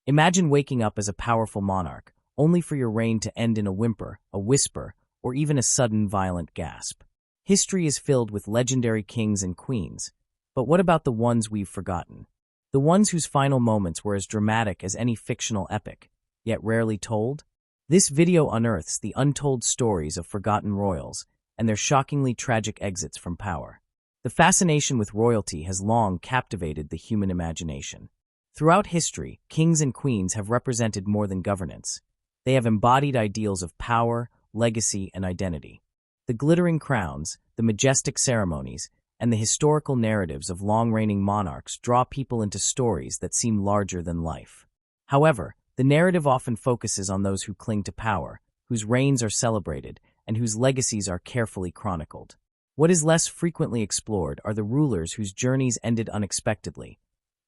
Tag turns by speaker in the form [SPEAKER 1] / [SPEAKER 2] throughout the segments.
[SPEAKER 1] Imagine waking up as a powerful monarch, only for your reign to end in a whimper, a whisper, or even a sudden violent gasp. History is filled with legendary kings and queens, but what about the ones we've forgotten? The ones whose final moments were as dramatic as any fictional epic, yet rarely told? This video unearths the untold stories of forgotten royals and their shockingly tragic exits from power. The fascination with royalty has long captivated the human imagination. Throughout history, kings and queens have represented more than governance. They have embodied ideals of power, legacy, and identity. The glittering crowns, the majestic ceremonies, and the historical narratives of long-reigning monarchs draw people into stories that seem larger than life. However, the narrative often focuses on those who cling to power, whose reigns are celebrated, and whose legacies are carefully chronicled. What is less frequently explored are the rulers whose journeys ended unexpectedly,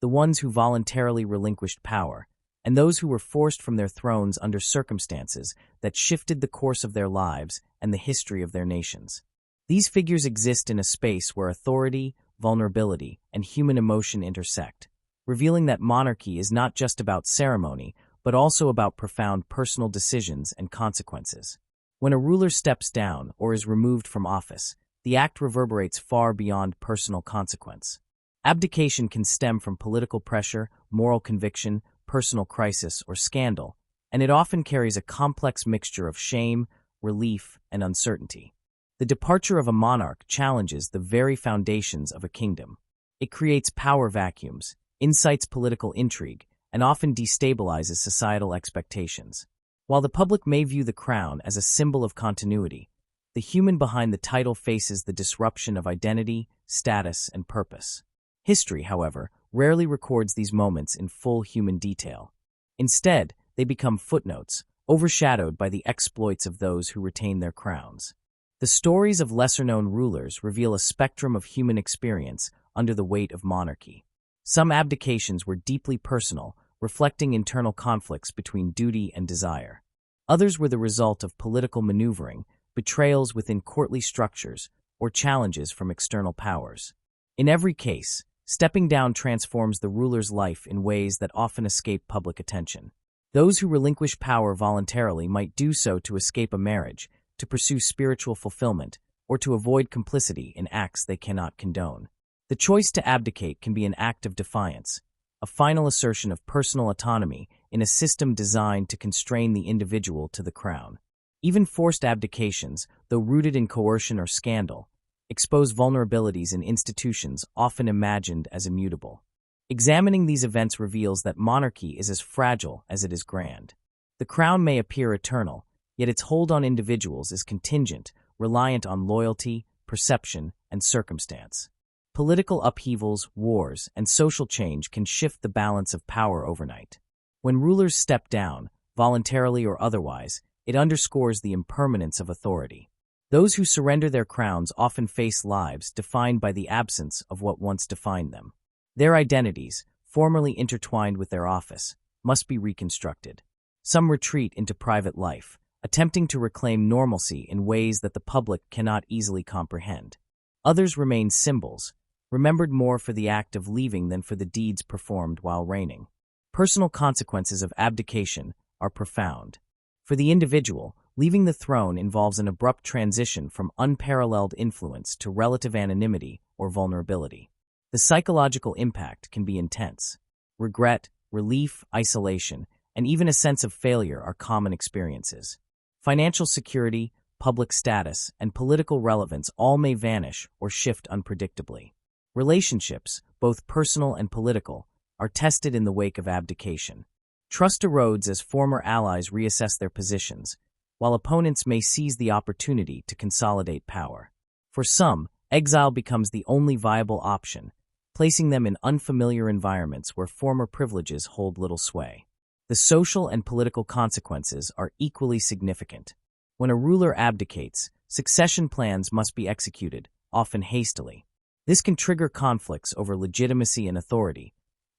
[SPEAKER 1] the ones who voluntarily relinquished power, and those who were forced from their thrones under circumstances that shifted the course of their lives and the history of their nations. These figures exist in a space where authority, vulnerability, and human emotion intersect, revealing that monarchy is not just about ceremony, but also about profound personal decisions and consequences. When a ruler steps down or is removed from office, the act reverberates far beyond personal consequence. Abdication can stem from political pressure, moral conviction, personal crisis, or scandal, and it often carries a complex mixture of shame, relief, and uncertainty. The departure of a monarch challenges the very foundations of a kingdom. It creates power vacuums, incites political intrigue, and often destabilizes societal expectations. While the public may view the crown as a symbol of continuity, the human behind the title faces the disruption of identity, status, and purpose. History, however, rarely records these moments in full human detail. Instead, they become footnotes, overshadowed by the exploits of those who retain their crowns. The stories of lesser-known rulers reveal a spectrum of human experience under the weight of monarchy. Some abdications were deeply personal, reflecting internal conflicts between duty and desire. Others were the result of political maneuvering, betrayals within courtly structures, or challenges from external powers. In every case, stepping down transforms the ruler's life in ways that often escape public attention. Those who relinquish power voluntarily might do so to escape a marriage, to pursue spiritual fulfillment, or to avoid complicity in acts they cannot condone. The choice to abdicate can be an act of defiance, a final assertion of personal autonomy in a system designed to constrain the individual to the crown. Even forced abdications, though rooted in coercion or scandal, expose vulnerabilities in institutions often imagined as immutable. Examining these events reveals that monarchy is as fragile as it is grand. The crown may appear eternal, yet its hold on individuals is contingent, reliant on loyalty, perception, and circumstance. Political upheavals, wars, and social change can shift the balance of power overnight. When rulers step down, voluntarily or otherwise, it underscores the impermanence of authority. Those who surrender their crowns often face lives defined by the absence of what once defined them. Their identities, formerly intertwined with their office, must be reconstructed. Some retreat into private life, attempting to reclaim normalcy in ways that the public cannot easily comprehend. Others remain symbols, remembered more for the act of leaving than for the deeds performed while reigning. Personal consequences of abdication are profound. For the individual, leaving the throne involves an abrupt transition from unparalleled influence to relative anonymity or vulnerability. The psychological impact can be intense. Regret, relief, isolation, and even a sense of failure are common experiences. Financial security, public status, and political relevance all may vanish or shift unpredictably. Relationships, both personal and political, are tested in the wake of abdication. Trust erodes as former allies reassess their positions, while opponents may seize the opportunity to consolidate power. For some, exile becomes the only viable option, placing them in unfamiliar environments where former privileges hold little sway. The social and political consequences are equally significant. When a ruler abdicates, succession plans must be executed, often hastily. This can trigger conflicts over legitimacy and authority,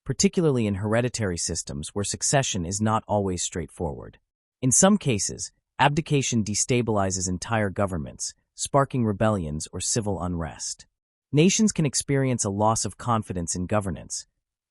[SPEAKER 1] particularly in hereditary systems where succession is not always straightforward. In some cases, abdication destabilizes entire governments, sparking rebellions or civil unrest. Nations can experience a loss of confidence in governance,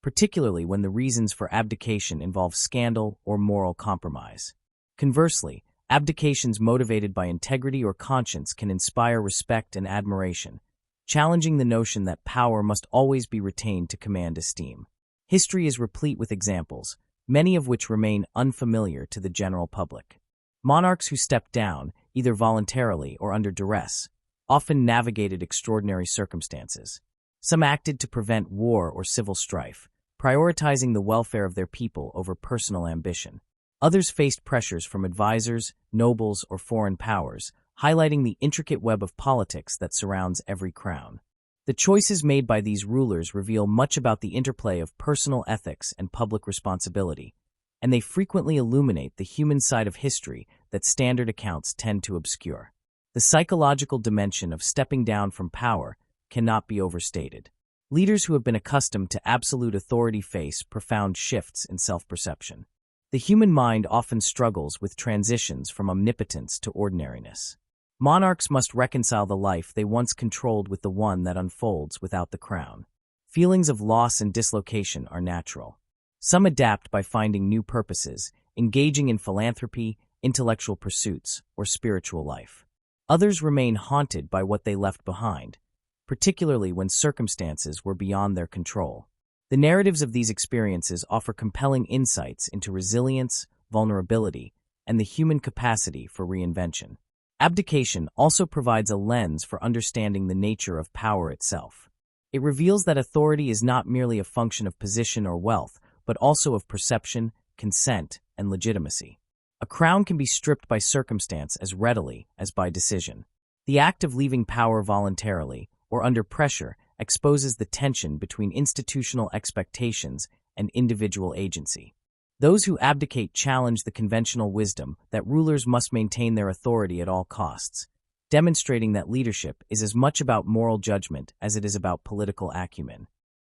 [SPEAKER 1] particularly when the reasons for abdication involve scandal or moral compromise. Conversely, abdications motivated by integrity or conscience can inspire respect and admiration, challenging the notion that power must always be retained to command esteem. History is replete with examples, many of which remain unfamiliar to the general public. Monarchs who stepped down, either voluntarily or under duress, often navigated extraordinary circumstances. Some acted to prevent war or civil strife, prioritizing the welfare of their people over personal ambition. Others faced pressures from advisors, nobles, or foreign powers, highlighting the intricate web of politics that surrounds every crown. The choices made by these rulers reveal much about the interplay of personal ethics and public responsibility, and they frequently illuminate the human side of history that standard accounts tend to obscure. The psychological dimension of stepping down from power cannot be overstated. Leaders who have been accustomed to absolute authority face profound shifts in self-perception. The human mind often struggles with transitions from omnipotence to ordinariness. Monarchs must reconcile the life they once controlled with the one that unfolds without the crown. Feelings of loss and dislocation are natural. Some adapt by finding new purposes, engaging in philanthropy, intellectual pursuits, or spiritual life. Others remain haunted by what they left behind, particularly when circumstances were beyond their control. The narratives of these experiences offer compelling insights into resilience, vulnerability, and the human capacity for reinvention. Abdication also provides a lens for understanding the nature of power itself. It reveals that authority is not merely a function of position or wealth, but also of perception, consent, and legitimacy. A crown can be stripped by circumstance as readily as by decision. The act of leaving power voluntarily, or under pressure, exposes the tension between institutional expectations and individual agency. Those who abdicate challenge the conventional wisdom that rulers must maintain their authority at all costs, demonstrating that leadership is as much about moral judgment as it is about political acumen.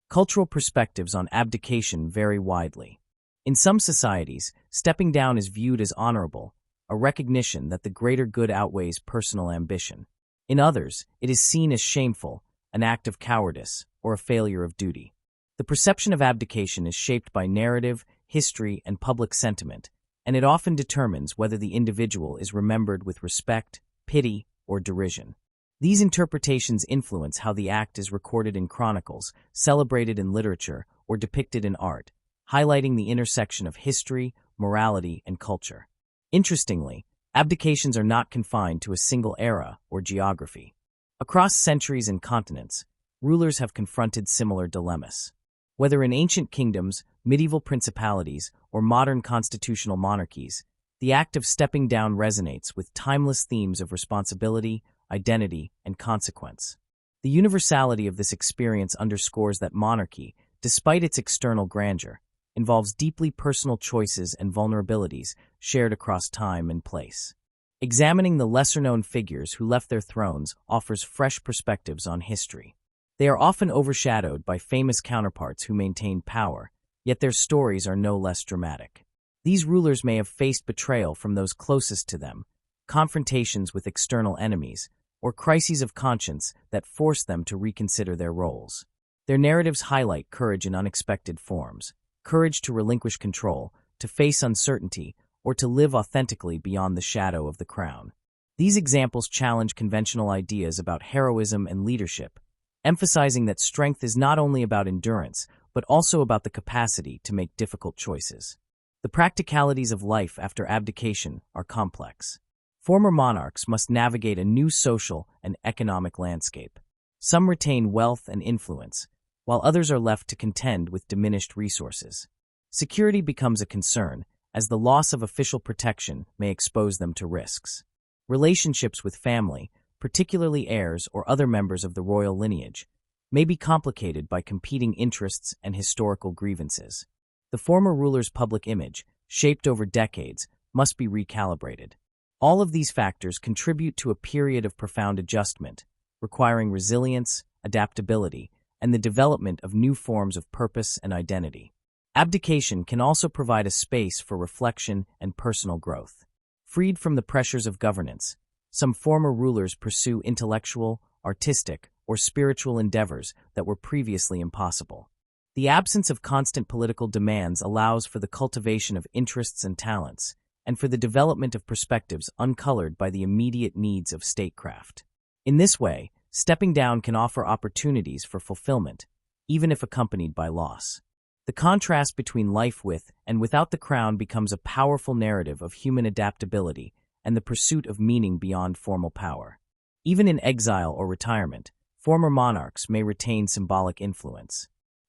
[SPEAKER 1] Cultural perspectives on abdication vary widely. In some societies, stepping down is viewed as honorable, a recognition that the greater good outweighs personal ambition. In others, it is seen as shameful, an act of cowardice, or a failure of duty. The perception of abdication is shaped by narrative, history, and public sentiment, and it often determines whether the individual is remembered with respect, pity, or derision. These interpretations influence how the act is recorded in chronicles, celebrated in literature, or depicted in art, highlighting the intersection of history, morality, and culture. Interestingly, abdications are not confined to a single era or geography. Across centuries and continents, rulers have confronted similar dilemmas. Whether in ancient kingdoms, medieval principalities, or modern constitutional monarchies, the act of stepping down resonates with timeless themes of responsibility, identity, and consequence. The universality of this experience underscores that monarchy, despite its external grandeur, involves deeply personal choices and vulnerabilities shared across time and place. Examining the lesser-known figures who left their thrones offers fresh perspectives on history. They are often overshadowed by famous counterparts who maintained power, yet their stories are no less dramatic. These rulers may have faced betrayal from those closest to them, confrontations with external enemies, or crises of conscience that forced them to reconsider their roles. Their narratives highlight courage in unexpected forms, courage to relinquish control, to face uncertainty, or to live authentically beyond the shadow of the crown. These examples challenge conventional ideas about heroism and leadership, emphasizing that strength is not only about endurance, but also about the capacity to make difficult choices. The practicalities of life after abdication are complex. Former monarchs must navigate a new social and economic landscape. Some retain wealth and influence, while others are left to contend with diminished resources. Security becomes a concern, as the loss of official protection may expose them to risks. Relationships with family, particularly heirs or other members of the royal lineage, may be complicated by competing interests and historical grievances. The former ruler's public image, shaped over decades, must be recalibrated. All of these factors contribute to a period of profound adjustment, requiring resilience, adaptability, and the development of new forms of purpose and identity. Abdication can also provide a space for reflection and personal growth. Freed from the pressures of governance, some former rulers pursue intellectual, artistic, or spiritual endeavors that were previously impossible. The absence of constant political demands allows for the cultivation of interests and talents, and for the development of perspectives uncolored by the immediate needs of statecraft. In this way, stepping down can offer opportunities for fulfillment, even if accompanied by loss. The contrast between life with and without the crown becomes a powerful narrative of human adaptability and the pursuit of meaning beyond formal power. Even in exile or retirement, former monarchs may retain symbolic influence.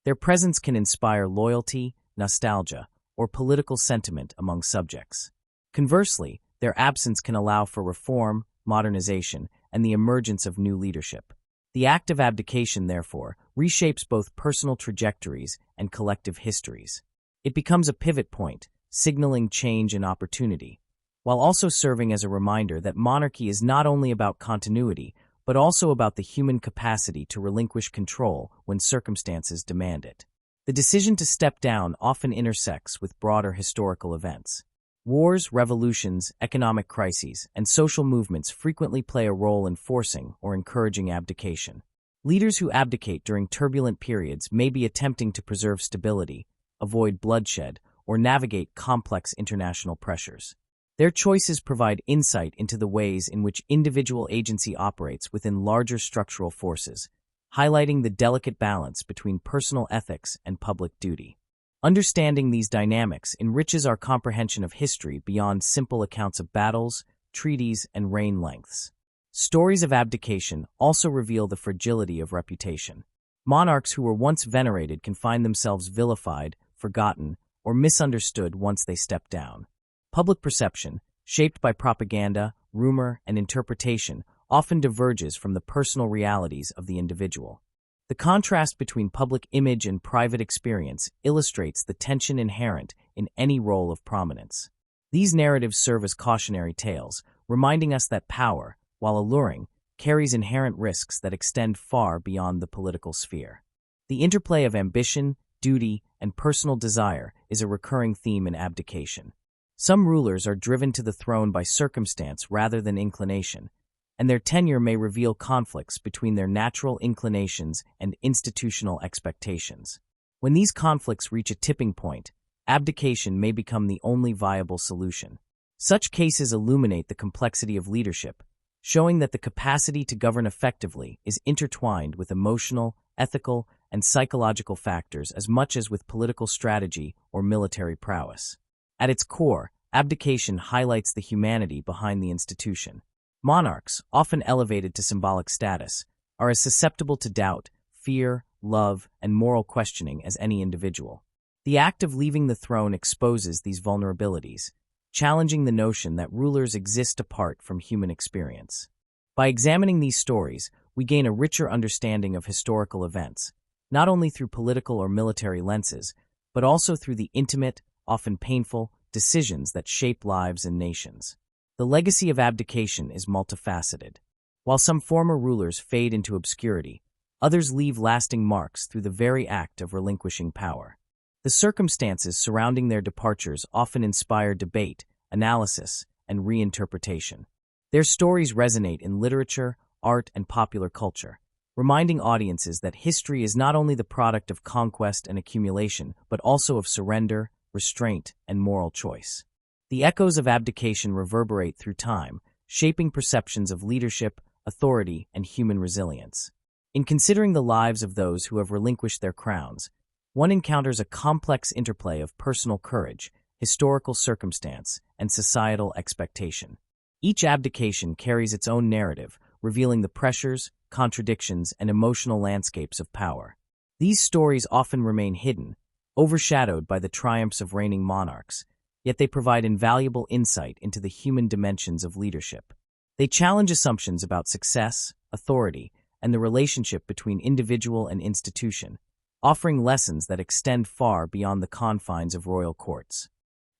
[SPEAKER 1] Their presence can inspire loyalty, nostalgia, or political sentiment among subjects. Conversely, their absence can allow for reform, modernization, and the emergence of new leadership. The act of abdication, therefore, reshapes both personal trajectories and collective histories. It becomes a pivot point, signaling change and opportunity, while also serving as a reminder that monarchy is not only about continuity, but also about the human capacity to relinquish control when circumstances demand it. The decision to step down often intersects with broader historical events. Wars, revolutions, economic crises, and social movements frequently play a role in forcing or encouraging abdication. Leaders who abdicate during turbulent periods may be attempting to preserve stability, avoid bloodshed, or navigate complex international pressures. Their choices provide insight into the ways in which individual agency operates within larger structural forces, highlighting the delicate balance between personal ethics and public duty. Understanding these dynamics enriches our comprehension of history beyond simple accounts of battles, treaties, and reign lengths. Stories of abdication also reveal the fragility of reputation. Monarchs who were once venerated can find themselves vilified, forgotten, or misunderstood once they step down. Public perception, shaped by propaganda, rumor, and interpretation, often diverges from the personal realities of the individual. The contrast between public image and private experience illustrates the tension inherent in any role of prominence. These narratives serve as cautionary tales, reminding us that power, while alluring, carries inherent risks that extend far beyond the political sphere. The interplay of ambition, duty, and personal desire is a recurring theme in abdication. Some rulers are driven to the throne by circumstance rather than inclination, and their tenure may reveal conflicts between their natural inclinations and institutional expectations. When these conflicts reach a tipping point, abdication may become the only viable solution. Such cases illuminate the complexity of leadership, showing that the capacity to govern effectively is intertwined with emotional, ethical, and psychological factors as much as with political strategy or military prowess. At its core, abdication highlights the humanity behind the institution. Monarchs, often elevated to symbolic status, are as susceptible to doubt, fear, love, and moral questioning as any individual. The act of leaving the throne exposes these vulnerabilities, challenging the notion that rulers exist apart from human experience. By examining these stories, we gain a richer understanding of historical events, not only through political or military lenses, but also through the intimate, often painful, decisions that shape lives and nations. The legacy of abdication is multifaceted. While some former rulers fade into obscurity, others leave lasting marks through the very act of relinquishing power. The circumstances surrounding their departures often inspire debate, analysis, and reinterpretation. Their stories resonate in literature, art, and popular culture, reminding audiences that history is not only the product of conquest and accumulation, but also of surrender, restraint, and moral choice. The echoes of abdication reverberate through time, shaping perceptions of leadership, authority, and human resilience. In considering the lives of those who have relinquished their crowns, one encounters a complex interplay of personal courage, historical circumstance, and societal expectation. Each abdication carries its own narrative, revealing the pressures, contradictions, and emotional landscapes of power. These stories often remain hidden, overshadowed by the triumphs of reigning monarchs, yet they provide invaluable insight into the human dimensions of leadership. They challenge assumptions about success, authority, and the relationship between individual and institution, offering lessons that extend far beyond the confines of royal courts.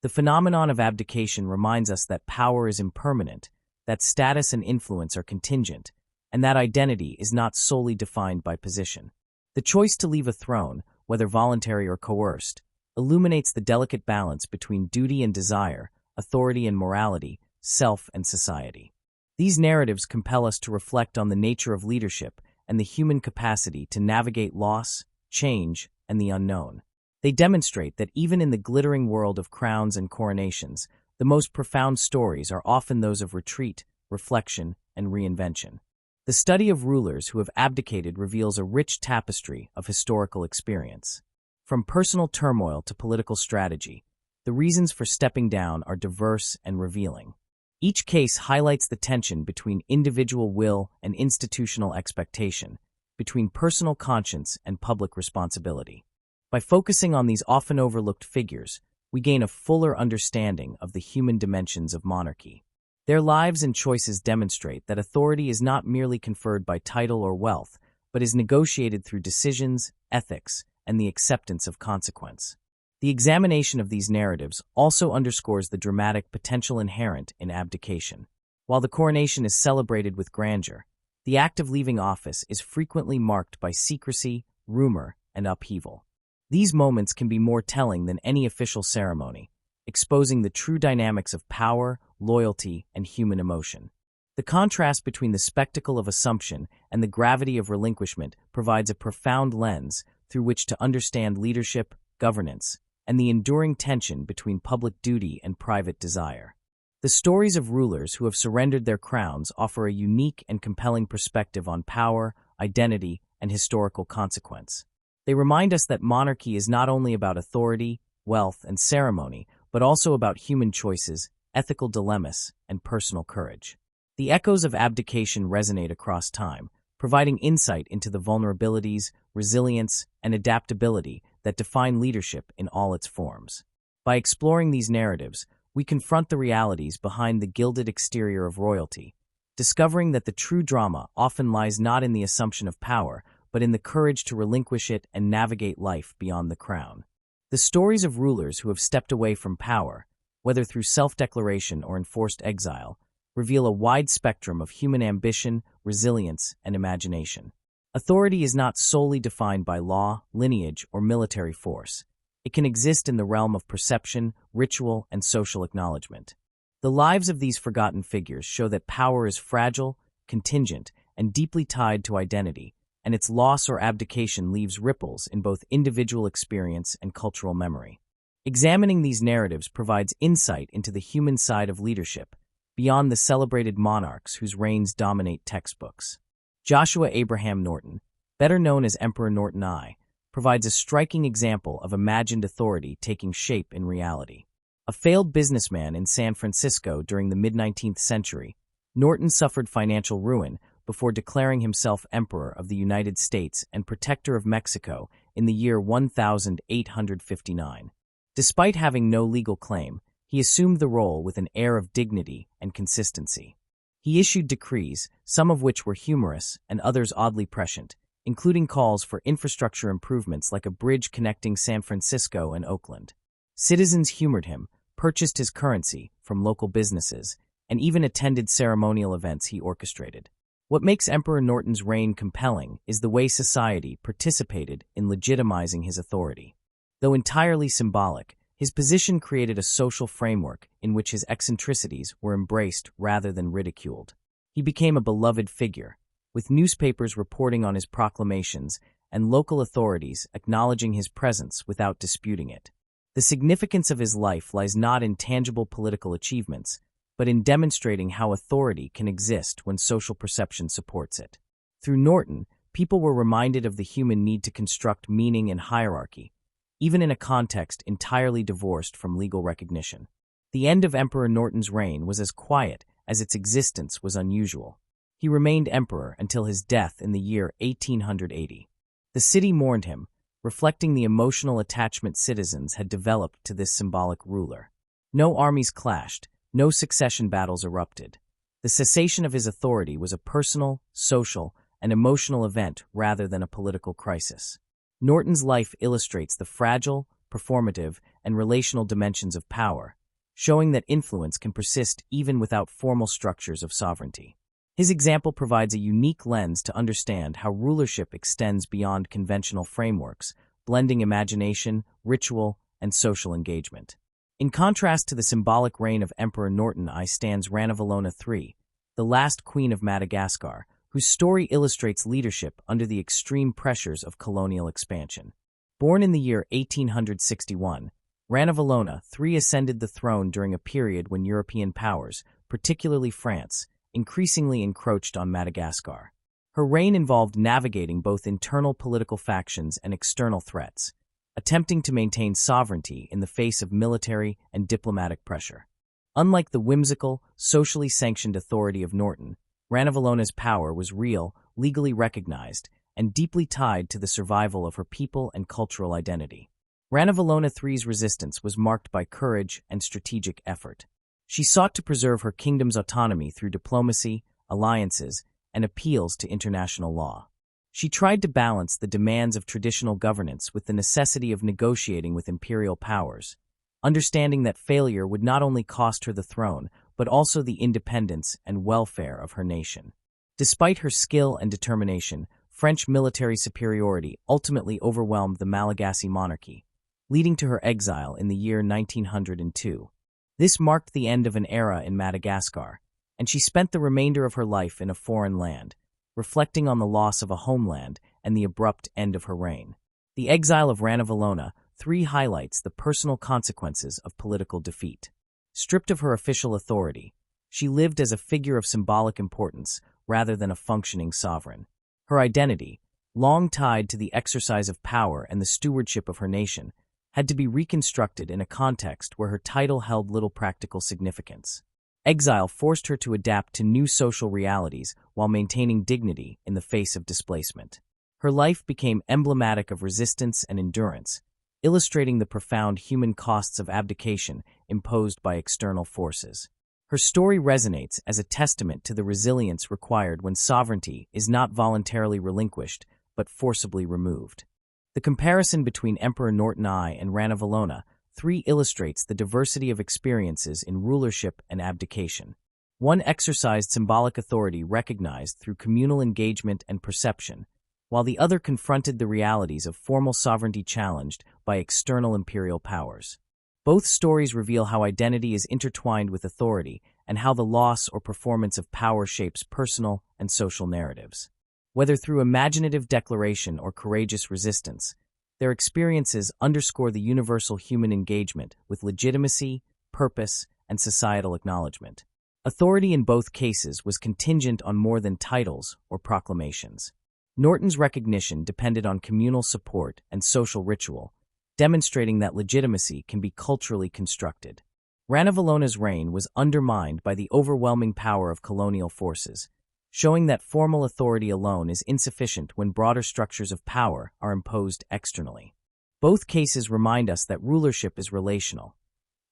[SPEAKER 1] The phenomenon of abdication reminds us that power is impermanent, that status and influence are contingent, and that identity is not solely defined by position. The choice to leave a throne, whether voluntary or coerced, illuminates the delicate balance between duty and desire, authority and morality, self and society. These narratives compel us to reflect on the nature of leadership and the human capacity to navigate loss, change, and the unknown. They demonstrate that even in the glittering world of crowns and coronations, the most profound stories are often those of retreat, reflection, and reinvention. The study of rulers who have abdicated reveals a rich tapestry of historical experience. From personal turmoil to political strategy, the reasons for stepping down are diverse and revealing. Each case highlights the tension between individual will and institutional expectation, between personal conscience and public responsibility. By focusing on these often overlooked figures, we gain a fuller understanding of the human dimensions of monarchy. Their lives and choices demonstrate that authority is not merely conferred by title or wealth, but is negotiated through decisions, ethics, and the acceptance of consequence. The examination of these narratives also underscores the dramatic potential inherent in abdication. While the coronation is celebrated with grandeur, the act of leaving office is frequently marked by secrecy, rumor, and upheaval. These moments can be more telling than any official ceremony, exposing the true dynamics of power, loyalty, and human emotion. The contrast between the spectacle of assumption and the gravity of relinquishment provides a profound lens through which to understand leadership, governance, and the enduring tension between public duty and private desire. The stories of rulers who have surrendered their crowns offer a unique and compelling perspective on power, identity, and historical consequence. They remind us that monarchy is not only about authority, wealth, and ceremony, but also about human choices, ethical dilemmas, and personal courage. The echoes of abdication resonate across time, providing insight into the vulnerabilities, resilience, and adaptability that define leadership in all its forms. By exploring these narratives, we confront the realities behind the gilded exterior of royalty, discovering that the true drama often lies not in the assumption of power, but in the courage to relinquish it and navigate life beyond the crown. The stories of rulers who have stepped away from power, whether through self-declaration or enforced exile, reveal a wide spectrum of human ambition, resilience, and imagination. Authority is not solely defined by law, lineage, or military force. It can exist in the realm of perception, ritual, and social acknowledgement. The lives of these forgotten figures show that power is fragile, contingent, and deeply tied to identity, and its loss or abdication leaves ripples in both individual experience and cultural memory. Examining these narratives provides insight into the human side of leadership, beyond the celebrated monarchs whose reigns dominate textbooks. Joshua Abraham Norton, better known as Emperor Norton I, provides a striking example of imagined authority taking shape in reality. A failed businessman in San Francisco during the mid-19th century, Norton suffered financial ruin before declaring himself Emperor of the United States and Protector of Mexico in the year 1859. Despite having no legal claim, he assumed the role with an air of dignity and consistency. He issued decrees, some of which were humorous and others oddly prescient, including calls for infrastructure improvements like a bridge connecting San Francisco and Oakland. Citizens humored him, purchased his currency from local businesses, and even attended ceremonial events he orchestrated. What makes Emperor Norton's reign compelling is the way society participated in legitimizing his authority. Though entirely symbolic, his position created a social framework in which his eccentricities were embraced rather than ridiculed. He became a beloved figure, with newspapers reporting on his proclamations and local authorities acknowledging his presence without disputing it. The significance of his life lies not in tangible political achievements, but in demonstrating how authority can exist when social perception supports it. Through Norton, people were reminded of the human need to construct meaning and hierarchy, even in a context entirely divorced from legal recognition. The end of Emperor Norton's reign was as quiet as its existence was unusual. He remained emperor until his death in the year 1880. The city mourned him, reflecting the emotional attachment citizens had developed to this symbolic ruler. No armies clashed, no succession battles erupted. The cessation of his authority was a personal, social, and emotional event rather than a political crisis. Norton's life illustrates the fragile, performative, and relational dimensions of power, showing that influence can persist even without formal structures of sovereignty. His example provides a unique lens to understand how rulership extends beyond conventional frameworks, blending imagination, ritual, and social engagement. In contrast to the symbolic reign of Emperor Norton I stands Ranavalona III, the last queen of Madagascar, whose story illustrates leadership under the extreme pressures of colonial expansion. Born in the year 1861, Ranavalona III ascended the throne during a period when European powers, particularly France, increasingly encroached on Madagascar. Her reign involved navigating both internal political factions and external threats, attempting to maintain sovereignty in the face of military and diplomatic pressure. Unlike the whimsical, socially sanctioned authority of Norton, Ranavalona's power was real, legally recognized, and deeply tied to the survival of her people and cultural identity. Ranavalona III's resistance was marked by courage and strategic effort. She sought to preserve her kingdom's autonomy through diplomacy, alliances, and appeals to international law. She tried to balance the demands of traditional governance with the necessity of negotiating with imperial powers, understanding that failure would not only cost her the throne, but also the independence and welfare of her nation. Despite her skill and determination, French military superiority ultimately overwhelmed the Malagasy monarchy, leading to her exile in the year 1902. This marked the end of an era in Madagascar, and she spent the remainder of her life in a foreign land, reflecting on the loss of a homeland and the abrupt end of her reign. The exile of Ranavalona III highlights the personal consequences of political defeat. Stripped of her official authority, she lived as a figure of symbolic importance rather than a functioning sovereign. Her identity, long tied to the exercise of power and the stewardship of her nation, had to be reconstructed in a context where her title held little practical significance. Exile forced her to adapt to new social realities while maintaining dignity in the face of displacement. Her life became emblematic of resistance and endurance, illustrating the profound human costs of abdication imposed by external forces. Her story resonates as a testament to the resilience required when sovereignty is not voluntarily relinquished but forcibly removed. The comparison between Emperor Norton I and Ranavalona III illustrates the diversity of experiences in rulership and abdication. One exercised symbolic authority recognized through communal engagement and perception, while the other confronted the realities of formal sovereignty challenged by external imperial powers. Both stories reveal how identity is intertwined with authority and how the loss or performance of power shapes personal and social narratives. Whether through imaginative declaration or courageous resistance, their experiences underscore the universal human engagement with legitimacy, purpose, and societal acknowledgement. Authority in both cases was contingent on more than titles or proclamations. Norton's recognition depended on communal support and social ritual, demonstrating that legitimacy can be culturally constructed. Ranavalona's reign was undermined by the overwhelming power of colonial forces, showing that formal authority alone is insufficient when broader structures of power are imposed externally. Both cases remind us that rulership is relational.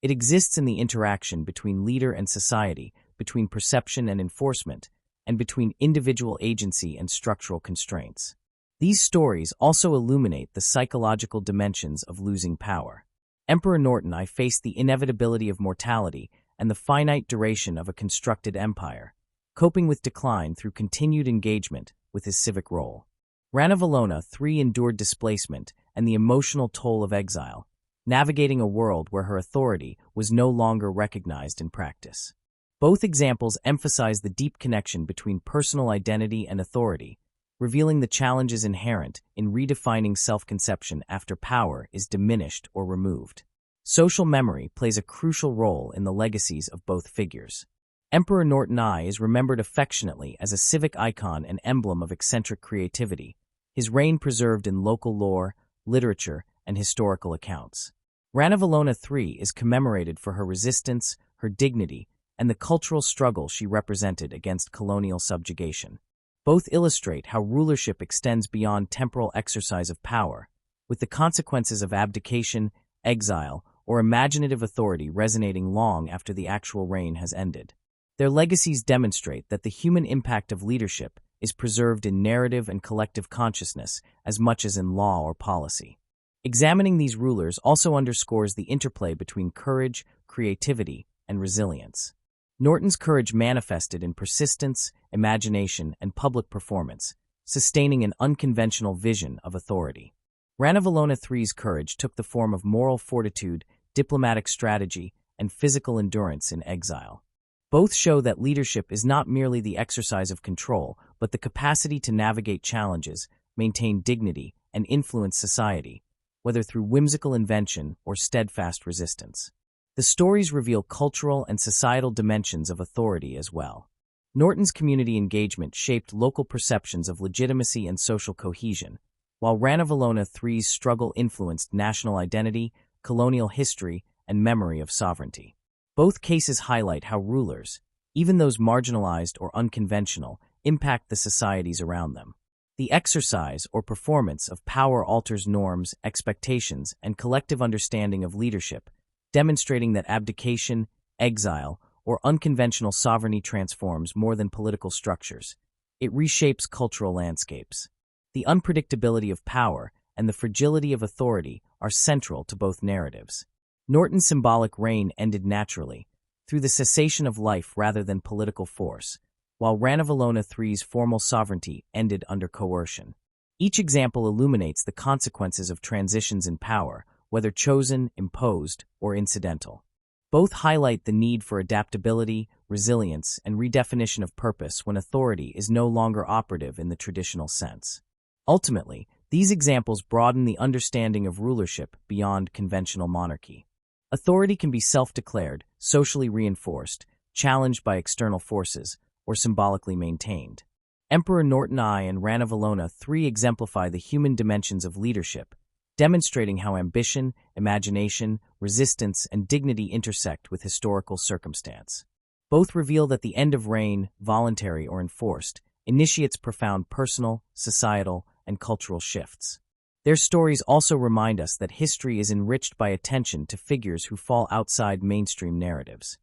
[SPEAKER 1] It exists in the interaction between leader and society, between perception and enforcement, and between individual agency and structural constraints. These stories also illuminate the psychological dimensions of losing power. Emperor Norton I faced the inevitability of mortality and the finite duration of a constructed empire, coping with decline through continued engagement with his civic role. Ranavalona III endured displacement and the emotional toll of exile, navigating a world where her authority was no longer recognized in practice. Both examples emphasize the deep connection between personal identity and authority, revealing the challenges inherent in redefining self-conception after power is diminished or removed. Social memory plays a crucial role in the legacies of both figures. Emperor Norton I is remembered affectionately as a civic icon and emblem of eccentric creativity, his reign preserved in local lore, literature, and historical accounts. Ranavalona III is commemorated for her resistance, her dignity, and the cultural struggle she represented against colonial subjugation. Both illustrate how rulership extends beyond temporal exercise of power, with the consequences of abdication, exile, or imaginative authority resonating long after the actual reign has ended. Their legacies demonstrate that the human impact of leadership is preserved in narrative and collective consciousness as much as in law or policy. Examining these rulers also underscores the interplay between courage, creativity, and resilience. Norton's courage manifested in persistence, imagination, and public performance, sustaining an unconventional vision of authority. Ranavalona III's courage took the form of moral fortitude, diplomatic strategy, and physical endurance in exile. Both show that leadership is not merely the exercise of control, but the capacity to navigate challenges, maintain dignity, and influence society, whether through whimsical invention or steadfast resistance. The stories reveal cultural and societal dimensions of authority as well. Norton's community engagement shaped local perceptions of legitimacy and social cohesion, while Ranavalona III's struggle influenced national identity, colonial history, and memory of sovereignty. Both cases highlight how rulers, even those marginalized or unconventional, impact the societies around them. The exercise or performance of power alters norms, expectations, and collective understanding of leadership, demonstrating that abdication, exile, or unconventional sovereignty transforms more than political structures. It reshapes cultural landscapes. The unpredictability of power and the fragility of authority are central to both narratives. Norton's symbolic reign ended naturally, through the cessation of life rather than political force, while Ranavalona III's formal sovereignty ended under coercion. Each example illuminates the consequences of transitions in power, whether chosen, imposed, or incidental. Both highlight the need for adaptability, resilience, and redefinition of purpose when authority is no longer operative in the traditional sense. Ultimately, these examples broaden the understanding of rulership beyond conventional monarchy. Authority can be self-declared, socially reinforced, challenged by external forces, or symbolically maintained. Emperor Norton I and Ranavalona III exemplify the human dimensions of leadership, demonstrating how ambition, imagination, resistance, and dignity intersect with historical circumstance. Both reveal that the end of reign, voluntary or enforced, initiates profound personal, societal, and cultural shifts. Their stories also remind us that history is enriched by attention to figures who fall outside mainstream narratives.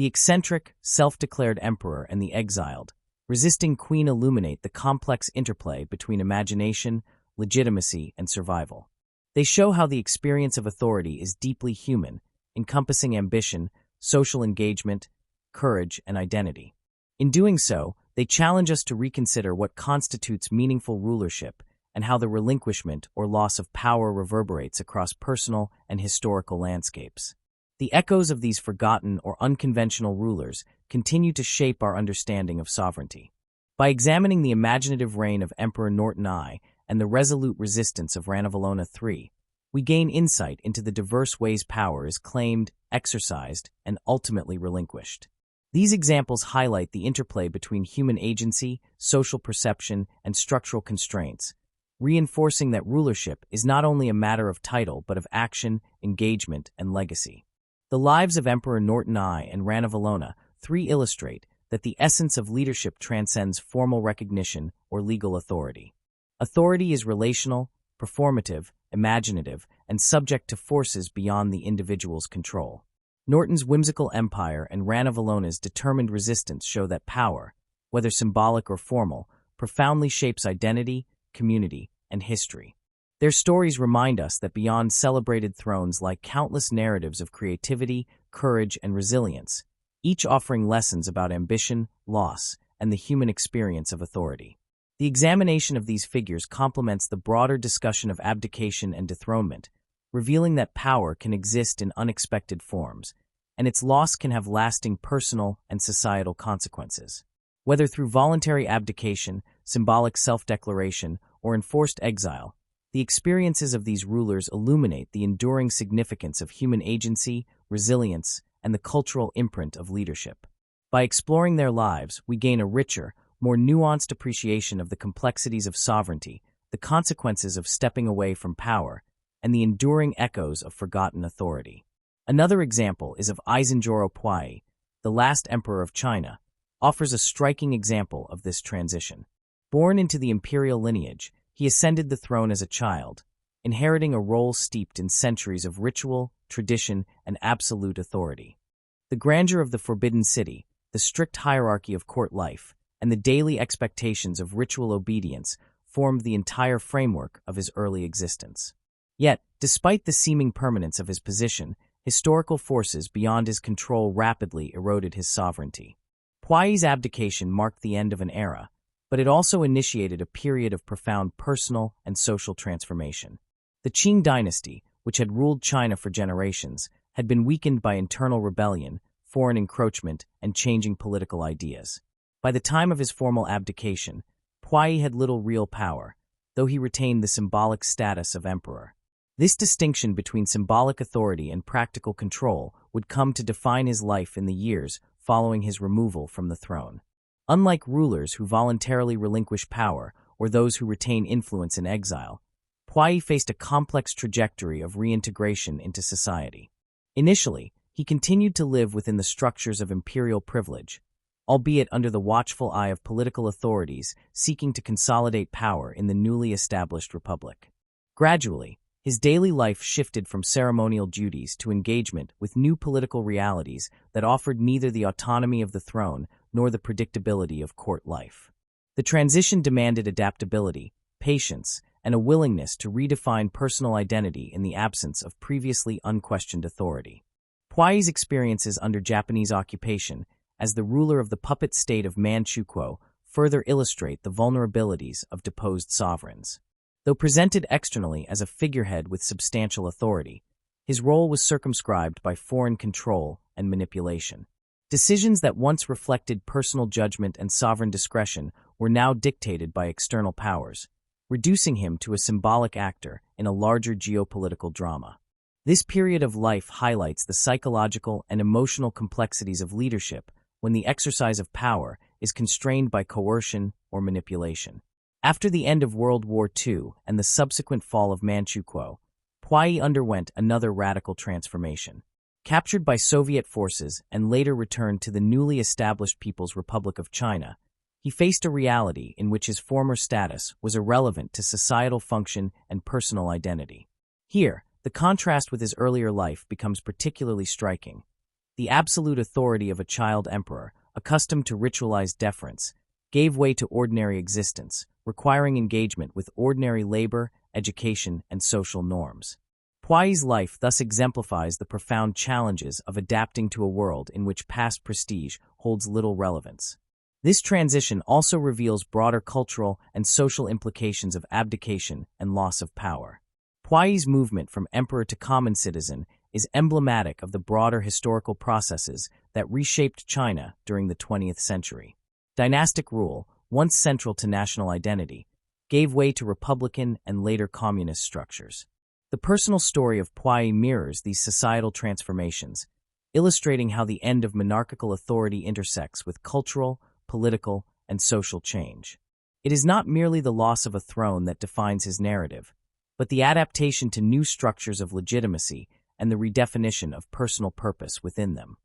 [SPEAKER 1] The eccentric, self-declared emperor and the exiled, resisting queen illuminate the complex interplay between imagination, legitimacy, and survival. They show how the experience of authority is deeply human, encompassing ambition, social engagement, courage, and identity. In doing so, they challenge us to reconsider what constitutes meaningful rulership and how the relinquishment or loss of power reverberates across personal and historical landscapes. The echoes of these forgotten or unconventional rulers continue to shape our understanding of sovereignty. By examining the imaginative reign of Emperor Norton I and the resolute resistance of Ranavalona III, we gain insight into the diverse ways power is claimed, exercised, and ultimately relinquished. These examples highlight the interplay between human agency, social perception, and structural constraints, reinforcing that rulership is not only a matter of title but of action, engagement, and legacy. The lives of Emperor Norton I and Ranavalona III illustrate that the essence of leadership transcends formal recognition or legal authority. Authority is relational, performative, imaginative, and subject to forces beyond the individual's control. Norton's whimsical empire and Ranavalona's determined resistance show that power, whether symbolic or formal, profoundly shapes identity, community, and history. Their stories remind us that beyond celebrated thrones lie countless narratives of creativity, courage, and resilience, each offering lessons about ambition, loss, and the human experience of authority. The examination of these figures complements the broader discussion of abdication and dethronement, revealing that power can exist in unexpected forms, and its loss can have lasting personal and societal consequences. Whether through voluntary abdication, symbolic self-declaration, or enforced exile, the experiences of these rulers illuminate the enduring significance of human agency, resilience, and the cultural imprint of leadership. By exploring their lives, we gain a richer, more nuanced appreciation of the complexities of sovereignty, the consequences of stepping away from power, and the enduring echoes of forgotten authority. Another example is of Aizenjoro Puyi, the last emperor of China, offers a striking example of this transition. Born into the imperial lineage, he ascended the throne as a child, inheriting a role steeped in centuries of ritual, tradition, and absolute authority. The grandeur of the Forbidden City, the strict hierarchy of court life, and the daily expectations of ritual obedience formed the entire framework of his early existence. Yet, despite the seeming permanence of his position, historical forces beyond his control rapidly eroded his sovereignty. Puyi's abdication marked the end of an era, but it also initiated a period of profound personal and social transformation. The Qing dynasty, which had ruled China for generations, had been weakened by internal rebellion, foreign encroachment, and changing political ideas. By the time of his formal abdication, Puyi had little real power, though he retained the symbolic status of emperor. This distinction between symbolic authority and practical control would come to define his life in the years following his removal from the throne. Unlike rulers who voluntarily relinquish power or those who retain influence in exile, Puyi faced a complex trajectory of reintegration into society. Initially, he continued to live within the structures of imperial privilege, albeit under the watchful eye of political authorities seeking to consolidate power in the newly established republic. Gradually, his daily life shifted from ceremonial duties to engagement with new political realities that offered neither the autonomy of the throne nor the predictability of court life. The transition demanded adaptability, patience, and a willingness to redefine personal identity in the absence of previously unquestioned authority. Puyi's experiences under Japanese occupation as the ruler of the puppet state of Manchukuo further illustrate the vulnerabilities of deposed sovereigns. Though presented externally as a figurehead with substantial authority, his role was circumscribed by foreign control and manipulation. Decisions that once reflected personal judgment and sovereign discretion were now dictated by external powers, reducing him to a symbolic actor in a larger geopolitical drama. This period of life highlights the psychological and emotional complexities of leadership when the exercise of power is constrained by coercion or manipulation. After the end of World War II and the subsequent fall of Manchukuo, Puyi underwent another radical transformation. Captured by Soviet forces and later returned to the newly established People's Republic of China, he faced a reality in which his former status was irrelevant to societal function and personal identity. Here, the contrast with his earlier life becomes particularly striking. The absolute authority of a child emperor, accustomed to ritualized deference, gave way to ordinary existence, requiring engagement with ordinary labor, education, and social norms. Puyi's life thus exemplifies the profound challenges of adapting to a world in which past prestige holds little relevance. This transition also reveals broader cultural and social implications of abdication and loss of power. Puyi's movement from emperor to common citizen is emblematic of the broader historical processes that reshaped China during the 20th century. Dynastic rule, once central to national identity, gave way to republican and later communist structures. The personal story of Puyi mirrors these societal transformations, illustrating how the end of monarchical authority intersects with cultural, political, and social change. It is not merely the loss of a throne that defines his narrative, but the adaptation to new structures of legitimacy and the redefinition of personal purpose within them.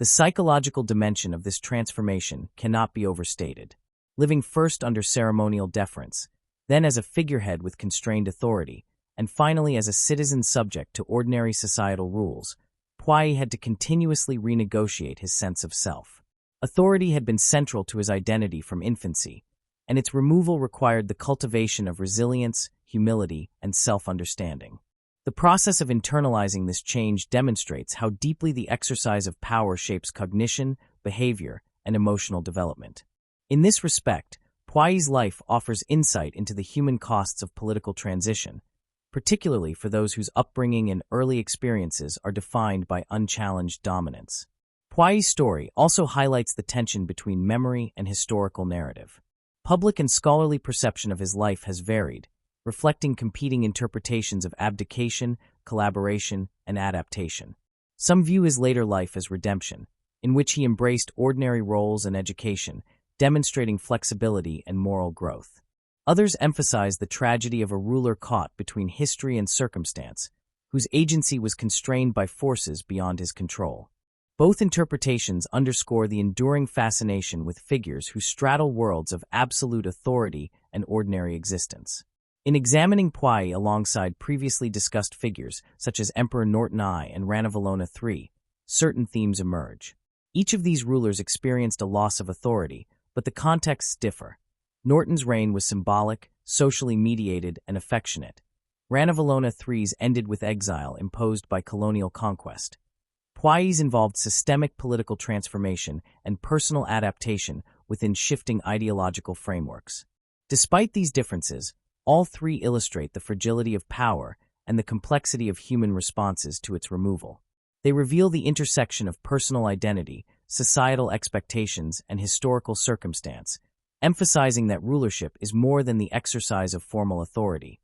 [SPEAKER 1] The psychological dimension of this transformation cannot be overstated. Living first under ceremonial deference, then as a figurehead with constrained authority, and finally as a citizen subject to ordinary societal rules, Puyi had to continuously renegotiate his sense of self. Authority had been central to his identity from infancy, and its removal required the cultivation of resilience, humility, and self-understanding. The process of internalizing this change demonstrates how deeply the exercise of power shapes cognition, behavior, and emotional development. In this respect, Puyi's life offers insight into the human costs of political transition, particularly for those whose upbringing and early experiences are defined by unchallenged dominance. Puyi's story also highlights the tension between memory and historical narrative. Public and scholarly perception of his life has varied, reflecting competing interpretations of abdication, collaboration, and adaptation. Some view his later life as redemption, in which he embraced ordinary roles and education, demonstrating flexibility and moral growth. Others emphasize the tragedy of a ruler caught between history and circumstance, whose agency was constrained by forces beyond his control. Both interpretations underscore the enduring fascination with figures who straddle worlds of absolute authority and ordinary existence. In examining Puyi alongside previously discussed figures such as Emperor Norton I and Ranavalona III, certain themes emerge. Each of these rulers experienced a loss of authority, but the contexts differ. Norton's reign was symbolic, socially mediated, and affectionate. Ranavalona III's ended with exile imposed by colonial conquest. Puyi's involved systemic political transformation and personal adaptation within shifting ideological frameworks. Despite these differences, all three illustrate the fragility of power and the complexity of human responses to its removal. They reveal the intersection of personal identity, societal expectations, and historical circumstance, emphasizing that rulership is more than the exercise of formal authority.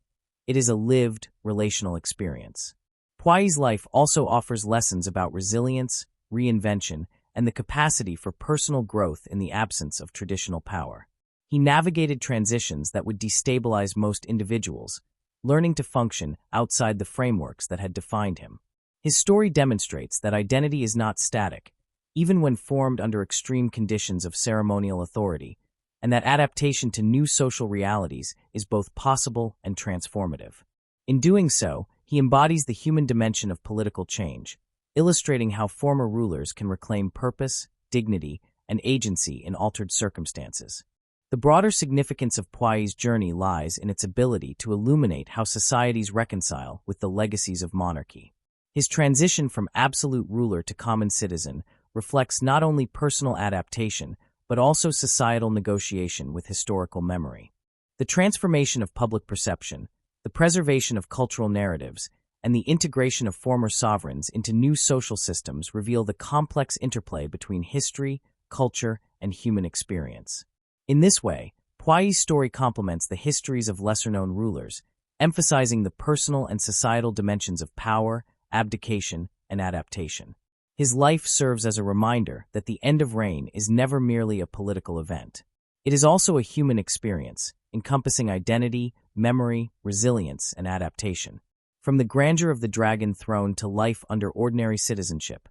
[SPEAKER 1] It is a lived, relational experience. Puyi's life also offers lessons about resilience, reinvention, and the capacity for personal growth in the absence of traditional power. He navigated transitions that would destabilize most individuals, learning to function outside the frameworks that had defined him. His story demonstrates that identity is not static, even when formed under extreme conditions of ceremonial authority, and that adaptation to new social realities is both possible and transformative. In doing so, he embodies the human dimension of political change, illustrating how former rulers can reclaim purpose, dignity, and agency in altered circumstances. The broader significance of Puyi's journey lies in its ability to illuminate how societies reconcile with the legacies of monarchy. His transition from absolute ruler to common citizen reflects not only personal adaptation, but also societal negotiation with historical memory. The transformation of public perception, the preservation of cultural narratives, and the integration of former sovereigns into new social systems reveal the complex interplay between history, culture, and human experience. In this way, Puyi's story complements the histories of lesser-known rulers, emphasizing the personal and societal dimensions of power, abdication, and adaptation. His life serves as a reminder that the end of reign is never merely a political event. It is also a human experience, encompassing identity, memory, resilience, and adaptation. From the grandeur of the dragon throne to life under ordinary citizenship,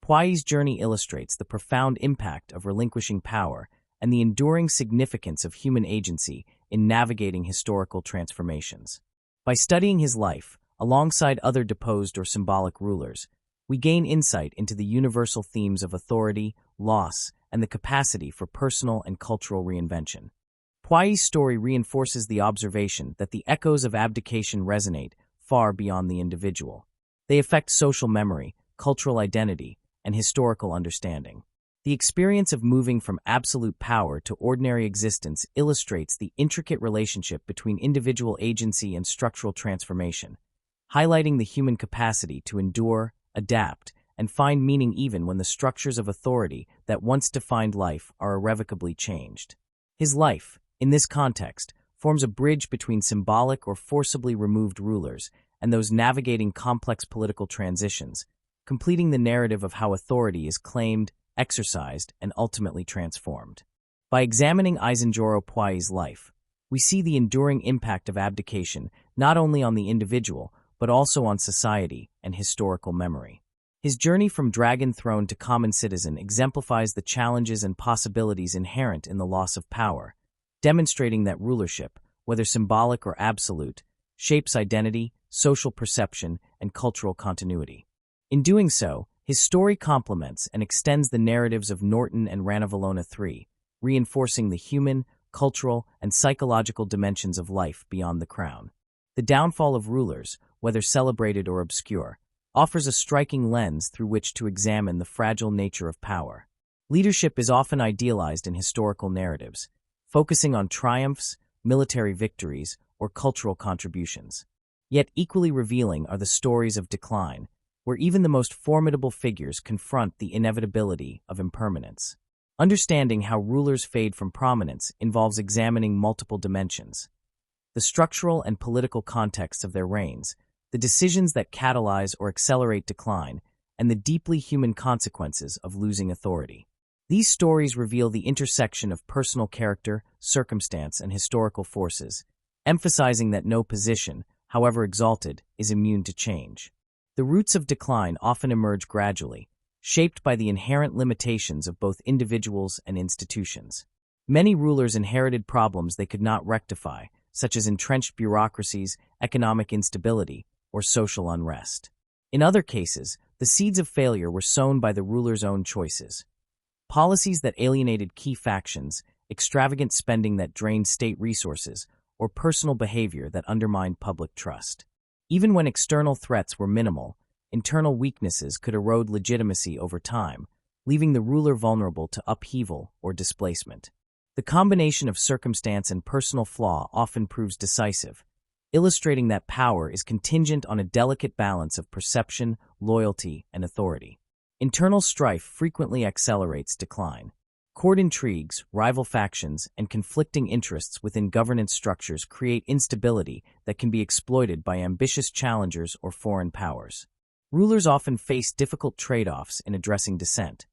[SPEAKER 1] Puyi's journey illustrates the profound impact of relinquishing power and the enduring significance of human agency in navigating historical transformations. By studying his life, alongside other deposed or symbolic rulers, we gain insight into the universal themes of authority, loss, and the capacity for personal and cultural reinvention. Puyi's story reinforces the observation that the echoes of abdication resonate far beyond the individual. They affect social memory, cultural identity, and historical understanding. The experience of moving from absolute power to ordinary existence illustrates the intricate relationship between individual agency and structural transformation, highlighting the human capacity to endure, adapt, and find meaning even when the structures of authority that once defined life are irrevocably changed. His life, in this context, forms a bridge between symbolic or forcibly removed rulers and those navigating complex political transitions, completing the narrative of how authority is claimed, exercised, and ultimately transformed. By examining Isenzoro Puyi's life, we see the enduring impact of abdication not only on the individual, but also on society and historical memory. His journey from dragon throne to common citizen exemplifies the challenges and possibilities inherent in the loss of power, demonstrating that rulership, whether symbolic or absolute, shapes identity, social perception, and cultural continuity. In doing so, his story complements and extends the narratives of Norton and Ranavalona III, reinforcing the human, cultural, and psychological dimensions of life beyond the crown. The downfall of rulers, whether celebrated or obscure, offers a striking lens through which to examine the fragile nature of power. Leadership is often idealized in historical narratives, focusing on triumphs, military victories, or cultural contributions. Yet equally revealing are the stories of decline, where even the most formidable figures confront the inevitability of impermanence. Understanding how rulers fade from prominence involves examining multiple dimensions: the structural and political context of their reigns, the decisions that catalyze or accelerate decline, and the deeply human consequences of losing authority. These stories reveal the intersection of personal character, circumstance, and historical forces, emphasizing that no position, however exalted, is immune to change. The roots of decline often emerge gradually, shaped by the inherent limitations of both individuals and institutions. Many rulers inherited problems they could not rectify, such as entrenched bureaucracies, economic instability, or social unrest. In other cases, the seeds of failure were sown by the ruler's own choices. Policies that alienated key factions, extravagant spending that drained state resources, or personal behavior that undermined public trust. Even when external threats were minimal, internal weaknesses could erode legitimacy over time, leaving the ruler vulnerable to upheaval or displacement. The combination of circumstance and personal flaw often proves decisive, illustrating that power is contingent on a delicate balance of perception, loyalty, and authority. Internal strife frequently accelerates decline. Court intrigues, rival factions, and conflicting interests within governance structures create instability that can be exploited by ambitious challengers or foreign powers. Rulers often face difficult trade-offs in addressing dissent.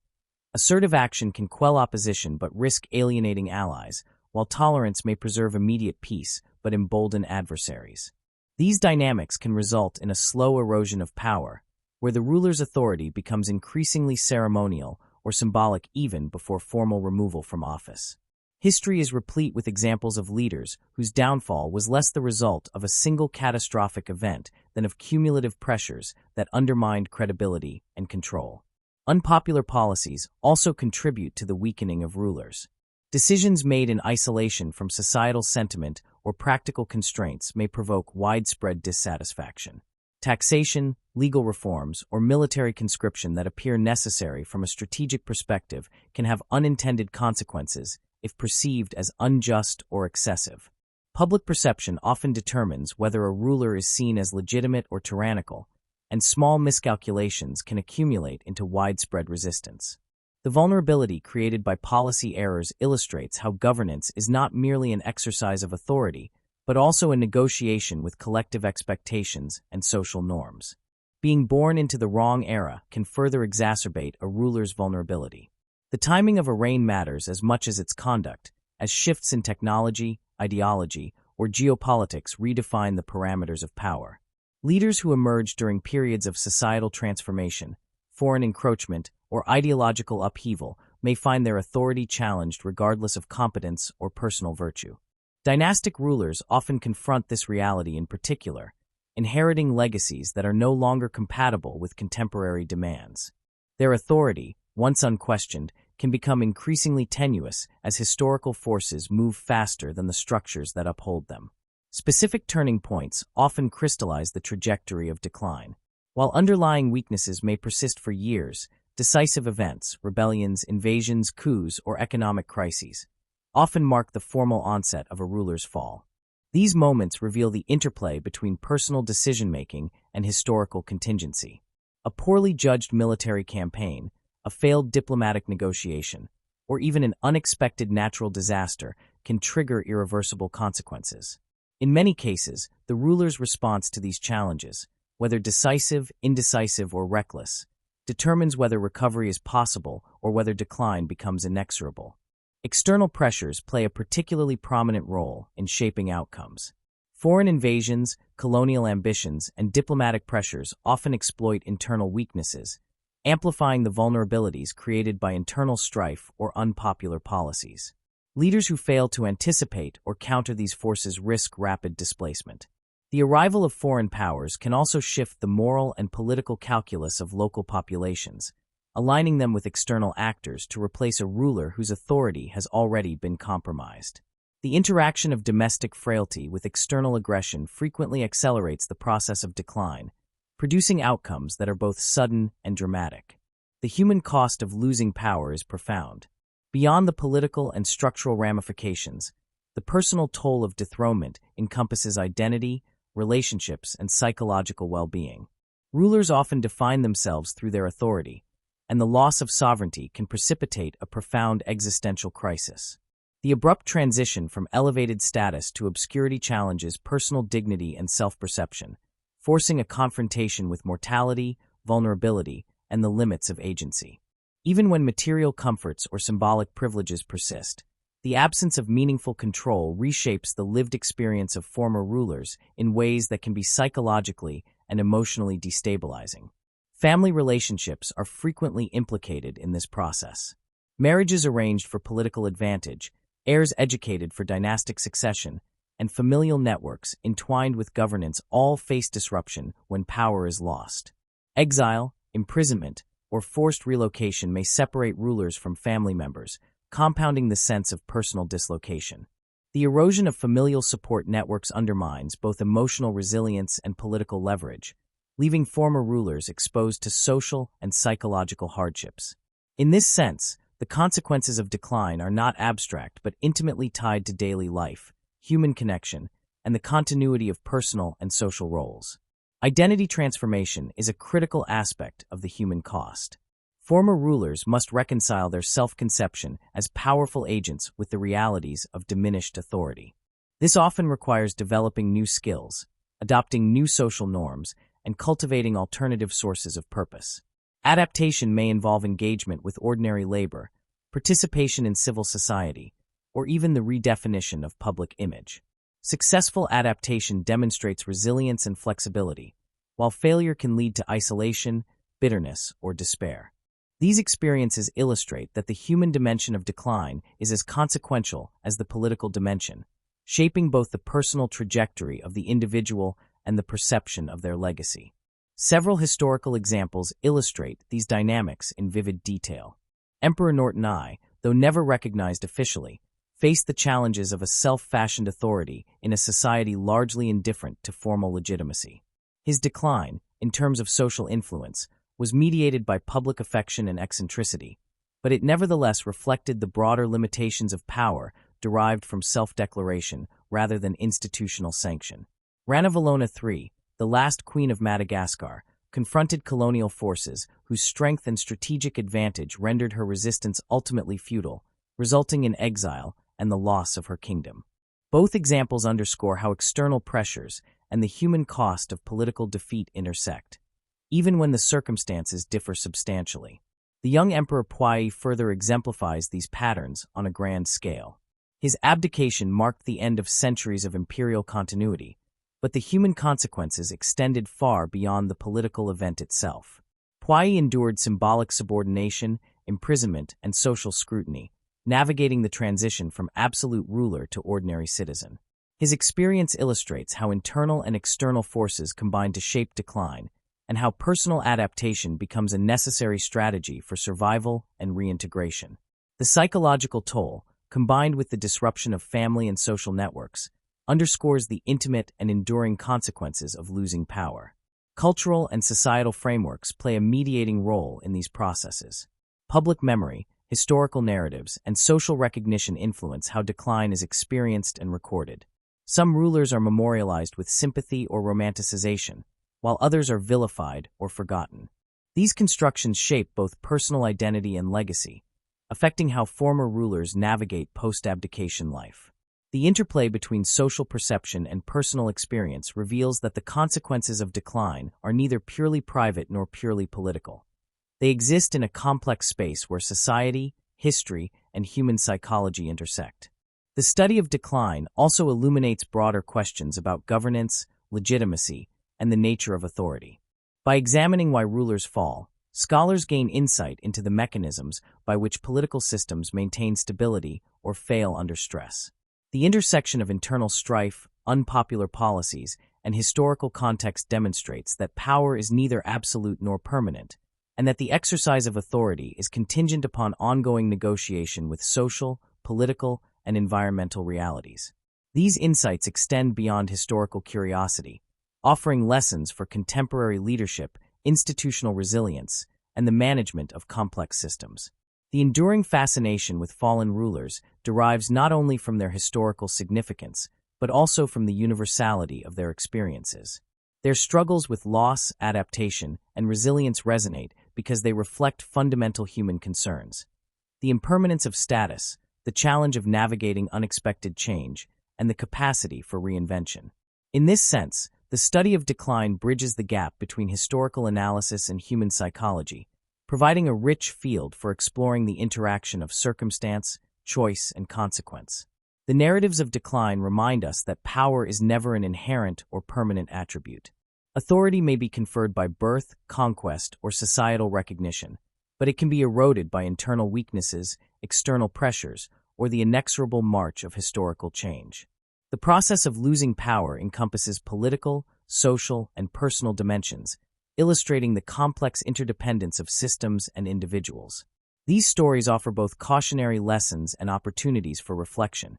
[SPEAKER 1] Assertive action can quell opposition but risk alienating allies, while tolerance may preserve immediate peace but embolden adversaries. These dynamics can result in a slow erosion of power, where the ruler's authority becomes increasingly ceremonial or symbolic even before formal removal from office. History is replete with examples of leaders whose downfall was less the result of a single catastrophic event than of cumulative pressures that undermined credibility and control. Unpopular policies also contribute to the weakening of rulers. Decisions made in isolation from societal sentiment or practical constraints may provoke widespread dissatisfaction. Taxation, legal reforms, or military conscription that appear necessary from a strategic perspective can have unintended consequences if perceived as unjust or excessive. Public perception often determines whether a ruler is seen as legitimate or tyrannical, and small miscalculations can accumulate into widespread resistance. The vulnerability created by policy errors illustrates how governance is not merely an exercise of authority, but also a negotiation with collective expectations and social norms. Being born into the wrong era can further exacerbate a ruler's vulnerability. The timing of a reign matters as much as its conduct, as shifts in technology, ideology, or geopolitics redefine the parameters of power. Leaders who emerge during periods of societal transformation, foreign encroachment, or ideological upheaval may find their authority challenged regardless of competence or personal virtue. Dynastic rulers often confront this reality in particular, inheriting legacies that are no longer compatible with contemporary demands. Their authority, once unquestioned, can become increasingly tenuous as historical forces move faster than the structures that uphold them. Specific turning points often crystallize the trajectory of decline. While underlying weaknesses may persist for years, decisive events, rebellions, invasions, coups, or economic crises, often mark the formal onset of a ruler's fall. These moments reveal the interplay between personal decision-making and historical contingency. A poorly judged military campaign, a failed diplomatic negotiation, or even an unexpected natural disaster can trigger irreversible consequences. In many cases, the ruler's response to these challenges, whether decisive, indecisive, or reckless, determines whether recovery is possible or whether decline becomes inexorable. External pressures play a particularly prominent role in shaping outcomes. Foreign invasions, colonial ambitions, and diplomatic pressures often exploit internal weaknesses, amplifying the vulnerabilities created by internal strife or unpopular policies. Leaders who fail to anticipate or counter these forces risk rapid displacement. The arrival of foreign powers can also shift the moral and political calculus of local populations, aligning them with external actors to replace a ruler whose authority has already been compromised. The interaction of domestic frailty with external aggression frequently accelerates the process of decline, producing outcomes that are both sudden and dramatic. The human cost of losing power is profound. Beyond the political and structural ramifications, the personal toll of dethronement encompasses identity, relationships, and psychological well-being. Rulers often define themselves through their authority, and the loss of sovereignty can precipitate a profound existential crisis. The abrupt transition from elevated status to obscurity challenges personal dignity and self-perception, forcing a confrontation with mortality, vulnerability, and the limits of agency. Even when material comforts or symbolic privileges persist, the absence of meaningful control reshapes the lived experience of former rulers in ways that can be psychologically and emotionally destabilizing. Family relationships are frequently implicated in this process. Marriages arranged for political advantage, heirs educated for dynastic succession, and familial networks entwined with governance all face disruption when power is lost. Exile, imprisonment, or forced relocation may separate rulers from family members, compounding the sense of personal dislocation. The erosion of familial support networks undermines both emotional resilience and political leverage, leaving former rulers exposed to social and psychological hardships. In this sense, the consequences of decline are not abstract but intimately tied to daily life, human connection, and the continuity of personal and social roles. Identity transformation is a critical aspect of the human cost. Former rulers must reconcile their self-conception as powerful agents with the realities of diminished authority. This often requires developing new skills, adopting new social norms, and cultivating alternative sources of purpose. Adaptation may involve engagement with ordinary labor, participation in civil society, or even the redefinition of public image. Successful adaptation demonstrates resilience and flexibility, while failure can lead to isolation, bitterness, or despair. These experiences illustrate that the human dimension of decline is as consequential as the political dimension, shaping both the personal trajectory of the individual and the perception of their legacy. Several historical examples illustrate these dynamics in vivid detail. Emperor Norton I, though never recognized officially, faced the challenges of a self-fashioned authority in a society largely indifferent to formal legitimacy. His decline, in terms of social influence, was mediated by public affection and eccentricity, but it nevertheless reflected the broader limitations of power derived from self-declaration rather than institutional sanction. Ranavalona III, the last queen of Madagascar, confronted colonial forces whose strength and strategic advantage rendered her resistance ultimately futile, resulting in exile and the loss of her kingdom. Both examples underscore how external pressures and the human cost of political defeat intersect, even when the circumstances differ substantially. The young Emperor Puyi further exemplifies these patterns on a grand scale. His abdication marked the end of centuries of imperial continuity, but the human consequences extended far beyond the political event itself. Puyi endured symbolic subordination, imprisonment, and social scrutiny, navigating the transition from absolute ruler to ordinary citizen. His experience illustrates how internal and external forces combine to shape decline, and how personal adaptation becomes a necessary strategy for survival and reintegration. The psychological toll, combined with the disruption of family and social networks, underscores the intimate and enduring consequences of losing power. Cultural and societal frameworks play a mediating role in these processes. Public memory, historical narratives, and social recognition influence how decline is experienced and recorded. Some rulers are memorialized with sympathy or romanticization, while others are vilified or forgotten. These constructions shape both personal identity and legacy, affecting how former rulers navigate post-abdication life. The interplay between social perception and personal experience reveals that the consequences of decline are neither purely private nor purely political. They exist in a complex space where society, history, and human psychology intersect. The study of decline also illuminates broader questions about governance, legitimacy, and the nature of authority. By examining why rulers fall, scholars gain insight into the mechanisms by which political systems maintain stability or fail under stress. The intersection of internal strife, unpopular policies, and historical context demonstrates that power is neither absolute nor permanent, and that the exercise of authority is contingent upon ongoing negotiation with social, political, and environmental realities. These insights extend beyond historical curiosity, offering lessons for contemporary leadership, institutional resilience, and the management of complex systems. The enduring fascination with fallen rulers derives not only from their historical significance, but also from the universality of their experiences. Their struggles with loss, adaptation, and resilience resonate because they reflect fundamental human concerns. The impermanence of status, the challenge of navigating unexpected change, and the capacity for reinvention. In this sense, the study of decline bridges the gap between historical analysis and human psychology, providing a rich field for exploring the interaction of circumstance, choice, and consequence. The narratives of decline remind us that power is never an inherent or permanent attribute. Authority may be conferred by birth, conquest, or societal recognition, but it can be eroded by internal weaknesses, external pressures, or the inexorable march of historical change. The process of losing power encompasses political, social, and personal dimensions, illustrating the complex interdependence of systems and individuals. These stories offer both cautionary lessons and opportunities for reflection,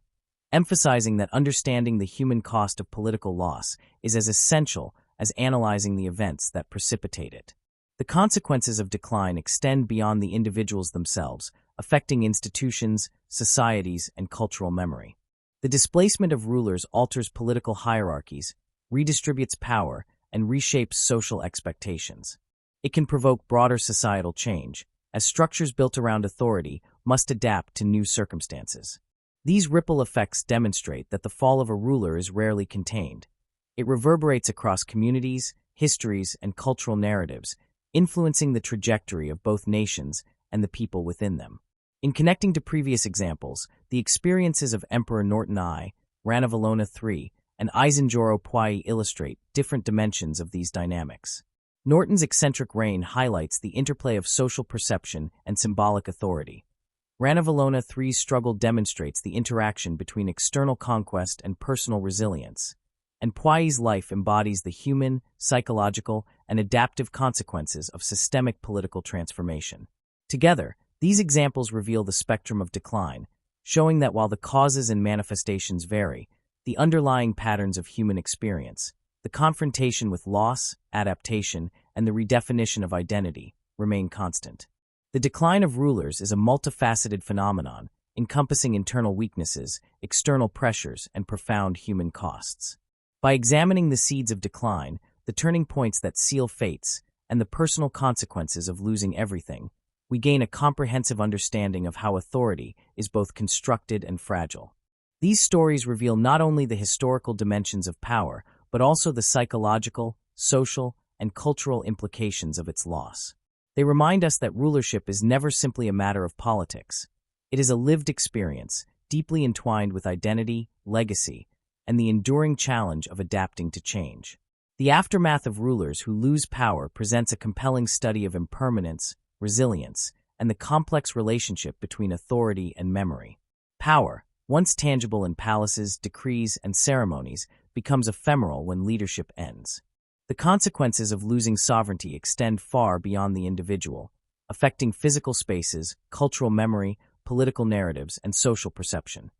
[SPEAKER 1] emphasizing that understanding the human cost of political loss is as essential as analyzing the events that precipitate it. The consequences of decline extend beyond the individuals themselves, affecting institutions, societies, and cultural memory. The displacement of rulers alters political hierarchies, redistributes power, and reshapes social expectations. It can provoke broader societal change, as structures built around authority must adapt to new circumstances. These ripple effects demonstrate that the fall of a ruler is rarely contained. It reverberates across communities, histories, and cultural narratives, influencing the trajectory of both nations and the people within them. In connecting to previous examples, the experiences of Emperor Norton I, Ranavalona III, and Isinjoro Pwai illustrate different dimensions of these dynamics. Norton's eccentric reign highlights the interplay of social perception and symbolic authority. Ranavalona III's struggle demonstrates the interaction between external conquest and personal resilience, and Pwai's life embodies the human, psychological, and adaptive consequences of systemic political transformation. Together, these examples reveal the spectrum of decline, showing that while the causes and manifestations vary, the underlying patterns of human experience, the confrontation with loss, adaptation, and the redefinition of identity, remain constant. The decline of rulers is a multifaceted phenomenon, encompassing internal weaknesses, external pressures, and profound human costs. By examining the seeds of decline, the turning points that seal fates, and the personal consequences of losing everything, we gain a comprehensive understanding of how authority is both constructed and fragile. These stories reveal not only the historical dimensions of power, but also the psychological, social, and cultural implications of its loss. They remind us that rulership is never simply a matter of politics. It is a lived experience, deeply entwined with identity, legacy, and the enduring challenge of adapting to change. The aftermath of rulers who lose power presents a compelling study of impermanence, resilience, and the complex relationship between authority and memory. Power, once tangible in palaces, decrees, and ceremonies, becomes ephemeral when leadership ends. The consequences of losing sovereignty extend far beyond the individual, affecting physical spaces, cultural memory, political narratives, and social perception.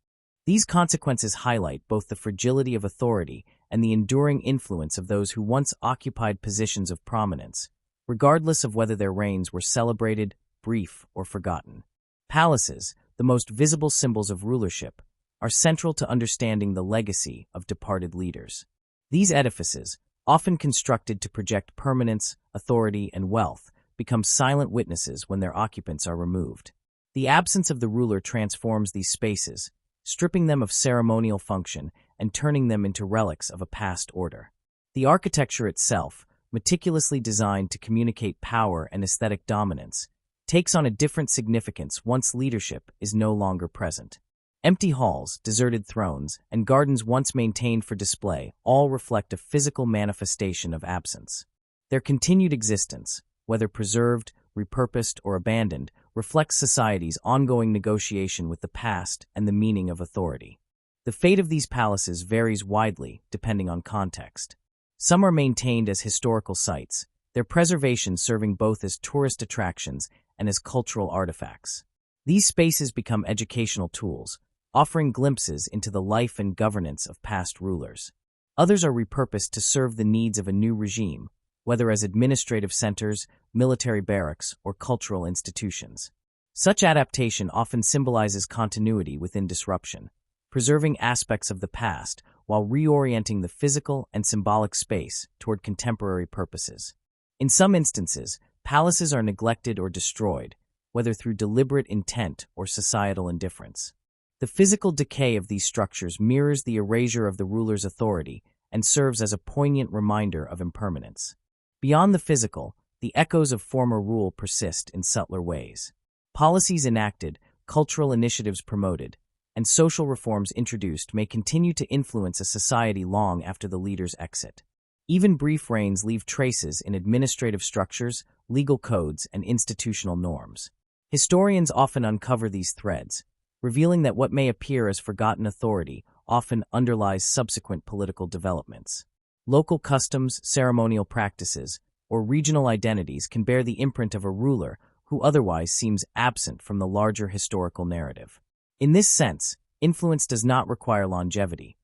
[SPEAKER 1] These consequences highlight both the fragility of authority and the enduring influence of those who once occupied positions of prominence, regardless of whether their reigns were celebrated, brief, or forgotten. Palaces, the most visible symbols of rulership, are central to understanding the legacy of departed leaders. These edifices, often constructed to project permanence, authority, and wealth, become silent witnesses when their occupants are removed. The absence of the ruler transforms these spaces, stripping them of ceremonial function and turning them into relics of a past order. The architecture itself, meticulously designed to communicate power and aesthetic dominance, takes on a different significance once leadership is no longer present. Empty halls, deserted thrones, and gardens once maintained for display all reflect a physical manifestation of absence. Their continued existence, whether preserved, repurposed, or abandoned, reflects society's ongoing negotiation with the past and the meaning of authority. The fate of these palaces varies widely depending on context. Some are maintained as historical sites, their preservation serving both as tourist attractions and as cultural artifacts. These spaces become educational tools, offering glimpses into the life and governance of past rulers. Others are repurposed to serve the needs of a new regime, whether as administrative centers, military barracks, or cultural institutions. Such adaptation often symbolizes continuity within disruption, preserving aspects of the past while reorienting the physical and symbolic space toward contemporary purposes. In some instances, palaces are neglected or destroyed, whether through deliberate intent or societal indifference. The physical decay of these structures mirrors the erasure of the ruler's authority and serves as a poignant reminder of impermanence. Beyond the physical, the echoes of former rule persist in subtler ways. Policies enacted, cultural initiatives promoted, and social reforms introduced may continue to influence a society long after the leader's exit. Even brief reigns leave traces in administrative structures, legal codes, and institutional norms. Historians often uncover these threads, revealing that what may appear as forgotten authority often underlies subsequent political developments. Local customs, ceremonial practices, or regional identities can bear the imprint of a ruler who otherwise seems absent from the larger historical narrative. In this sense, influence does not require longevity.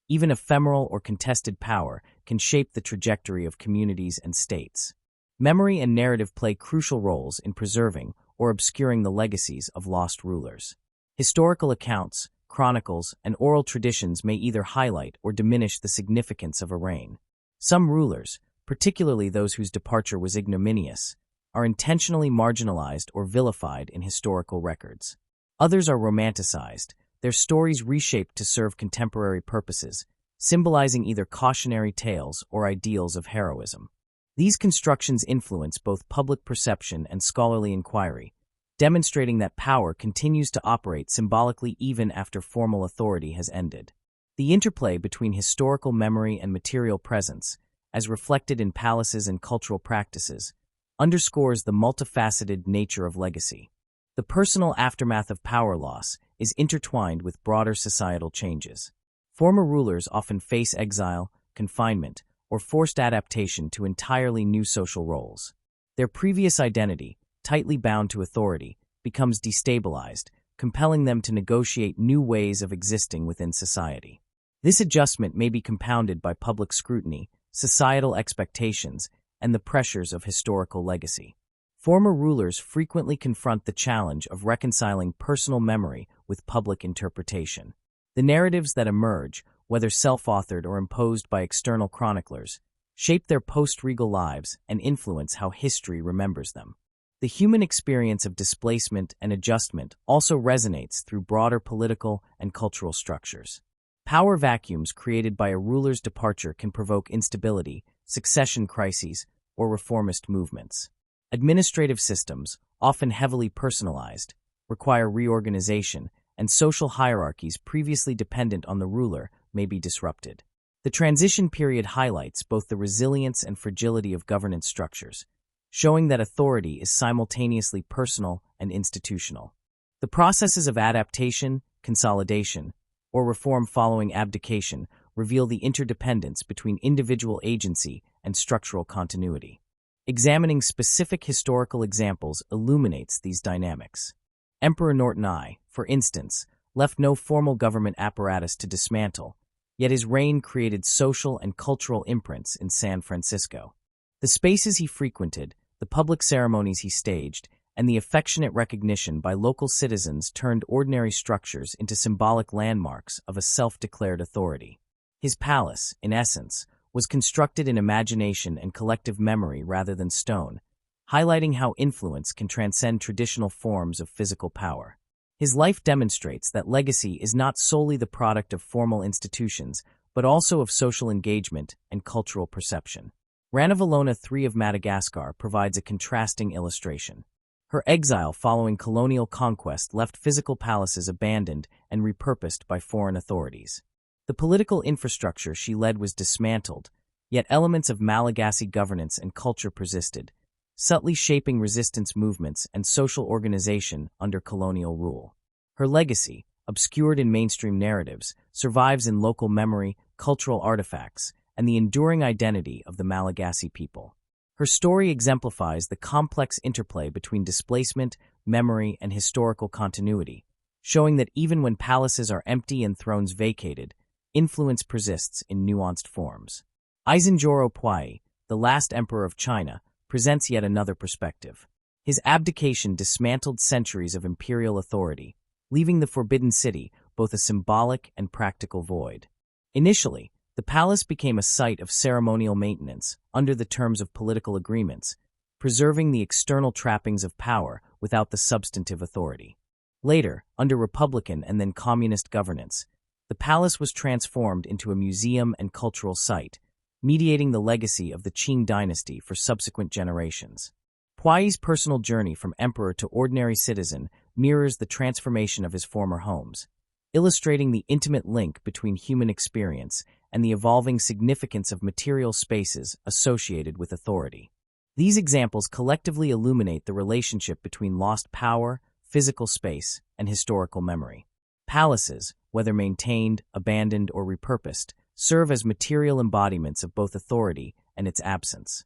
[SPEAKER 1] Even ephemeral or contested power can shape the trajectory of communities and states. Memory and narrative play crucial roles in preserving or obscuring the legacies of lost rulers. Historical accounts, chronicles, and oral traditions may either highlight or diminish the significance of a reign. Some rulers, particularly those whose departure was ignominious, are intentionally marginalized or vilified in historical records. Others are romanticized, their stories reshaped to serve contemporary purposes, symbolizing either cautionary tales or ideals of heroism. These constructions influence both public perception and scholarly inquiry, demonstrating that power continues to operate symbolically even after formal authority has ended. The interplay between historical memory and material presence, as reflected in palaces and cultural practices, underscores the multifaceted nature of legacy. The personal aftermath of power loss is intertwined with broader societal changes. Former rulers often face exile, confinement, or forced adaptation to entirely new social roles. Their previous identity, tightly bound to authority, becomes destabilized, compelling them to negotiate new ways of existing within society. This adjustment may be compounded by public scrutiny, societal expectations, and the pressures of historical legacy. Former rulers frequently confront the challenge of reconciling personal memory with public interpretation. The narratives that emerge, whether self-authored or imposed by external chroniclers, shape their post-regal lives and influence how history remembers them. The human experience of displacement and adjustment also resonates through broader political and cultural structures. Power vacuums created by a ruler's departure can provoke instability, succession crises, or reformist movements. Administrative systems, often heavily personalized, require reorganization, and social hierarchies previously dependent on the ruler may be disrupted. The transition period highlights both the resilience and fragility of governance structures, showing that authority is simultaneously personal and institutional. The processes of adaptation, consolidation, or reform following abdication reveal the interdependence between individual agency and structural continuity. Examining specific historical examples illuminates these dynamics. Emperor Norton I, for instance, left no formal government apparatus to dismantle, yet his reign created social and cultural imprints in San Francisco. The spaces he frequented, the public ceremonies he staged, and the affectionate recognition by local citizens turned ordinary structures into symbolic landmarks of a self-declared authority. His palace, in essence, was constructed in imagination and collective memory rather than stone, highlighting how influence can transcend traditional forms of physical power. His life demonstrates that legacy is not solely the product of formal institutions, but also of social engagement and cultural perception. Ranavalona III of Madagascar provides a contrasting illustration. Her exile following colonial conquest left physical palaces abandoned and repurposed by foreign authorities. The political infrastructure she led was dismantled, yet elements of Malagasy governance and culture persisted, subtly shaping resistance movements and social organization under colonial rule. Her legacy, obscured in mainstream narratives, survives in local memory, cultural artifacts, and the enduring identity of the Malagasy people. Her story exemplifies the complex interplay between displacement, memory, and historical continuity, showing that even when palaces are empty and thrones vacated, influence persists in nuanced forms. Aizenjoro Puyi, the last emperor of China, presents yet another perspective. His abdication dismantled centuries of imperial authority, leaving the Forbidden City both a symbolic and practical void. Initially, the palace became a site of ceremonial maintenance under the terms of political agreements, preserving the external trappings of power without the substantive authority. Later, under Republican and then communist governance, the palace was transformed into a museum and cultural site, mediating the legacy of the Qing dynasty for subsequent generations. Puyi's personal journey from emperor to ordinary citizen mirrors the transformation of his former homes, illustrating the intimate link between human experience and the evolving significance of material spaces associated with authority. These examples collectively illuminate the relationship between lost power, physical space, and historical memory. Palaces, whether maintained, abandoned, or repurposed, serve as material embodiments of both authority and its absence.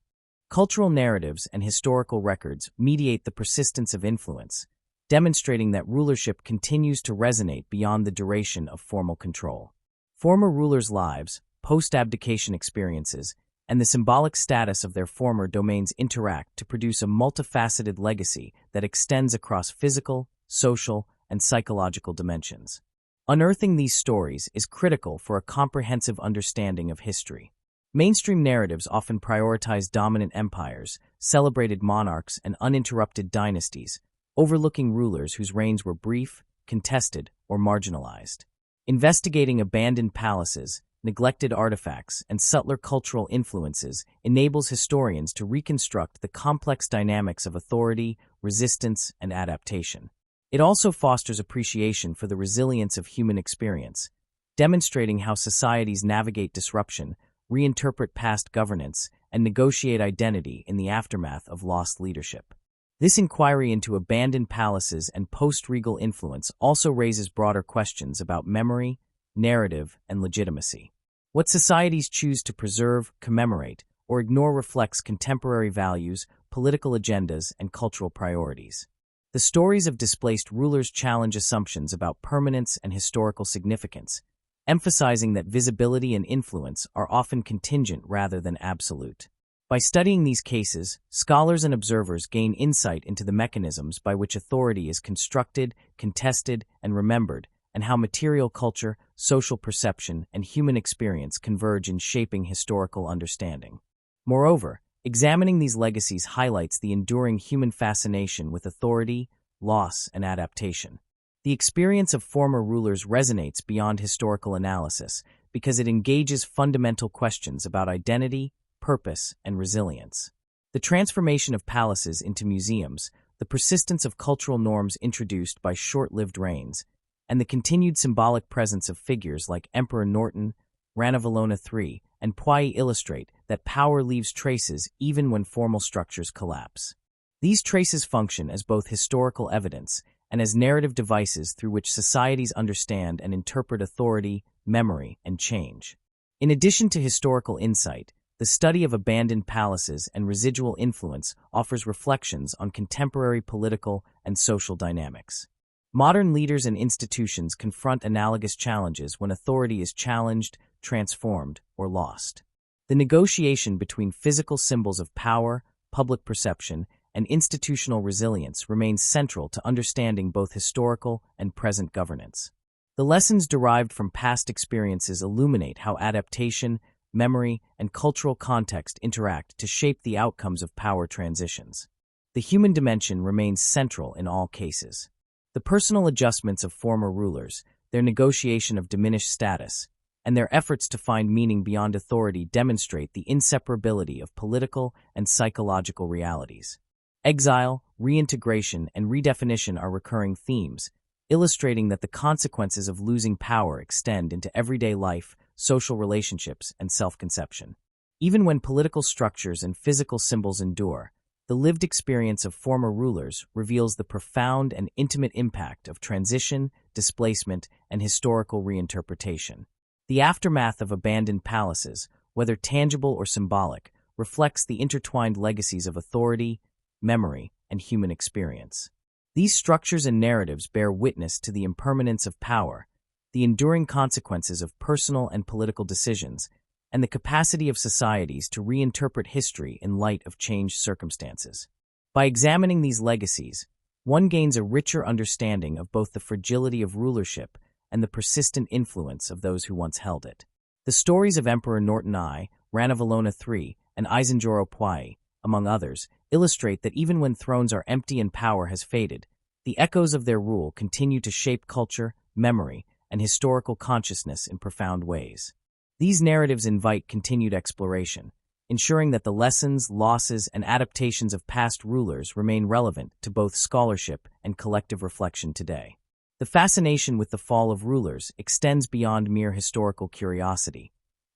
[SPEAKER 1] Cultural narratives and historical records mediate the persistence of influence, demonstrating that rulership continues to resonate beyond the duration of formal control. Former rulers' lives, post-abdication experiences, and the symbolic status of their former domains interact to produce a multifaceted legacy that extends across physical, social, and psychological dimensions. Unearthing these stories is critical for a comprehensive understanding of history. Mainstream narratives often prioritize dominant empires, celebrated monarchs, and uninterrupted dynasties, overlooking rulers whose reigns were brief, contested, or marginalized. Investigating abandoned palaces, neglected artifacts, and subtler cultural influences enables historians to reconstruct the complex dynamics of authority, resistance, and adaptation. It also fosters appreciation for the resilience of human experience, demonstrating how societies navigate disruption, reinterpret past governance, and negotiate identity in the aftermath of lost leadership. This inquiry into abandoned palaces and post-regal influence also raises broader questions about memory, narrative, and legitimacy. What societies choose to preserve, commemorate, or ignore reflects contemporary values, political agendas, and cultural priorities. The stories of displaced rulers challenge assumptions about permanence and historical significance, emphasizing that visibility and influence are often contingent rather than absolute. By studying these cases, scholars and observers gain insight into the mechanisms by which authority is constructed, contested, and remembered, and how material culture, social perception, and human experience converge in shaping historical understanding. Moreover, examining these legacies highlights the enduring human fascination with authority, loss, and adaptation. The experience of former rulers resonates beyond historical analysis because it engages fundamental questions about identity, purpose, and resilience. The transformation of palaces into museums, the persistence of cultural norms introduced by short-lived reigns, and the continued symbolic presence of figures like Emperor Norton, Ranavalona III, and Puyi illustrate that power leaves traces even when formal structures collapse. These traces function as both historical evidence and as narrative devices through which societies understand and interpret authority, memory, and change. In addition to historical insight, the study of abandoned palaces and residual influence offers reflections on contemporary political and social dynamics. Modern leaders and institutions confront analogous challenges when authority is challenged, transformed, or lost. The negotiation between physical symbols of power, public perception, and institutional resilience remains central to understanding both historical and present governance. The lessons derived from past experiences illuminate how adaptation, memory, and cultural context interact to shape the outcomes of power transitions. The human dimension remains central in all cases. The personal adjustments of former rulers, their negotiation of diminished status, and their efforts to find meaning beyond authority demonstrate the inseparability of political and psychological realities. Exile, reintegration, and redefinition are recurring themes, illustrating that the consequences of losing power extend into everyday life, social relationships, and self-conception. Even when political structures and physical symbols endure, the lived experience of former rulers reveals the profound and intimate impact of transition, displacement, and historical reinterpretation. The aftermath of abandoned palaces, whether tangible or symbolic, reflects the intertwined legacies of authority, memory, and human experience. These structures and narratives bear witness to the impermanence of power, the enduring consequences of personal and political decisions, and the capacity of societies to reinterpret history in light of changed circumstances. By examining these legacies, one gains a richer understanding of both the fragility of rulership and the persistent influence of those who once held it. The stories of Emperor Norton I, Ranavalona III, and Isinjoro Puyi, among others, illustrate that even when thrones are empty and power has faded, the echoes of their rule continue to shape culture, memory, and historical consciousness in profound ways. These narratives invite continued exploration, ensuring that the lessons, losses, and adaptations of past rulers remain relevant to both scholarship and collective reflection today. The fascination with the fall of rulers extends beyond mere historical curiosity.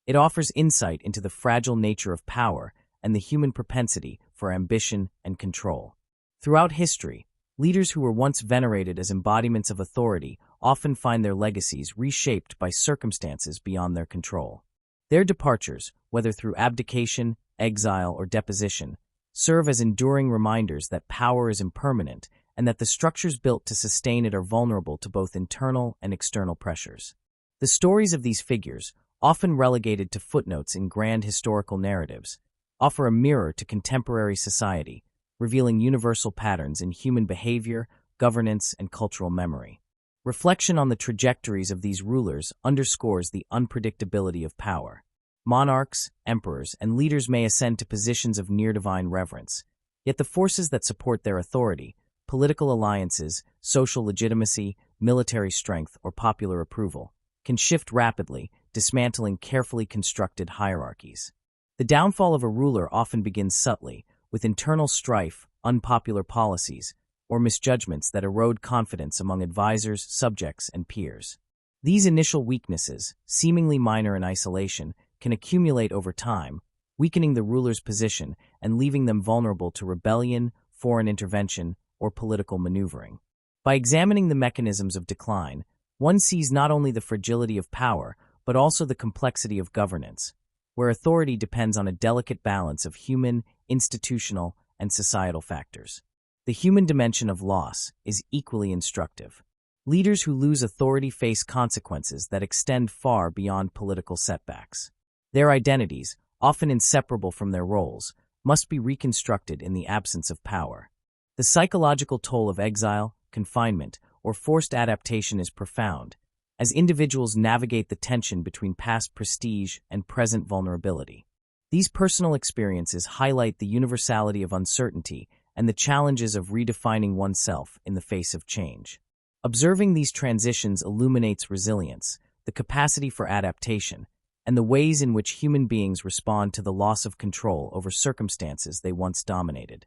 [SPEAKER 1] It offers insight into the fragile nature of power and the human propensity for ambition and control. Throughout history, leaders who were once venerated as embodiments of authority often find their legacies reshaped by circumstances beyond their control. Their departures, whether through abdication, exile, or deposition, serve as enduring reminders that power is impermanent and that the structures built to sustain it are vulnerable to both internal and external pressures. The stories of these figures, often relegated to footnotes in grand historical narratives, offer a mirror to contemporary society, revealing universal patterns in human behavior, governance, and cultural memory. Reflection on the trajectories of these rulers underscores the unpredictability of power. Monarchs, emperors, and leaders may ascend to positions of near-divine reverence, yet the forces that support their authority, political alliances, social legitimacy, military strength, or popular approval, can shift rapidly, dismantling carefully constructed hierarchies. The downfall of a ruler often begins subtly, with internal strife, unpopular policies, or misjudgments that erode confidence among advisors, subjects, and peers. These initial weaknesses, seemingly minor in isolation, can accumulate over time, weakening the ruler's position and leaving them vulnerable to rebellion, foreign intervention, or political maneuvering. By examining the mechanisms of decline, one sees not only the fragility of power, but also the complexity of governance, where authority depends on a delicate balance of human, institutional, and societal factors. The human dimension of loss is equally instructive. Leaders who lose authority face consequences that extend far beyond political setbacks. Their identities, often inseparable from their roles, must be reconstructed in the absence of power. The psychological toll of exile, confinement, or forced adaptation is profound, as individuals navigate the tension between past prestige and present vulnerability. These personal experiences highlight the universality of uncertainty and the challenges of redefining oneself in the face of change. Observing these transitions illuminates resilience, the capacity for adaptation, and the ways in which human beings respond to the loss of control over circumstances they once dominated.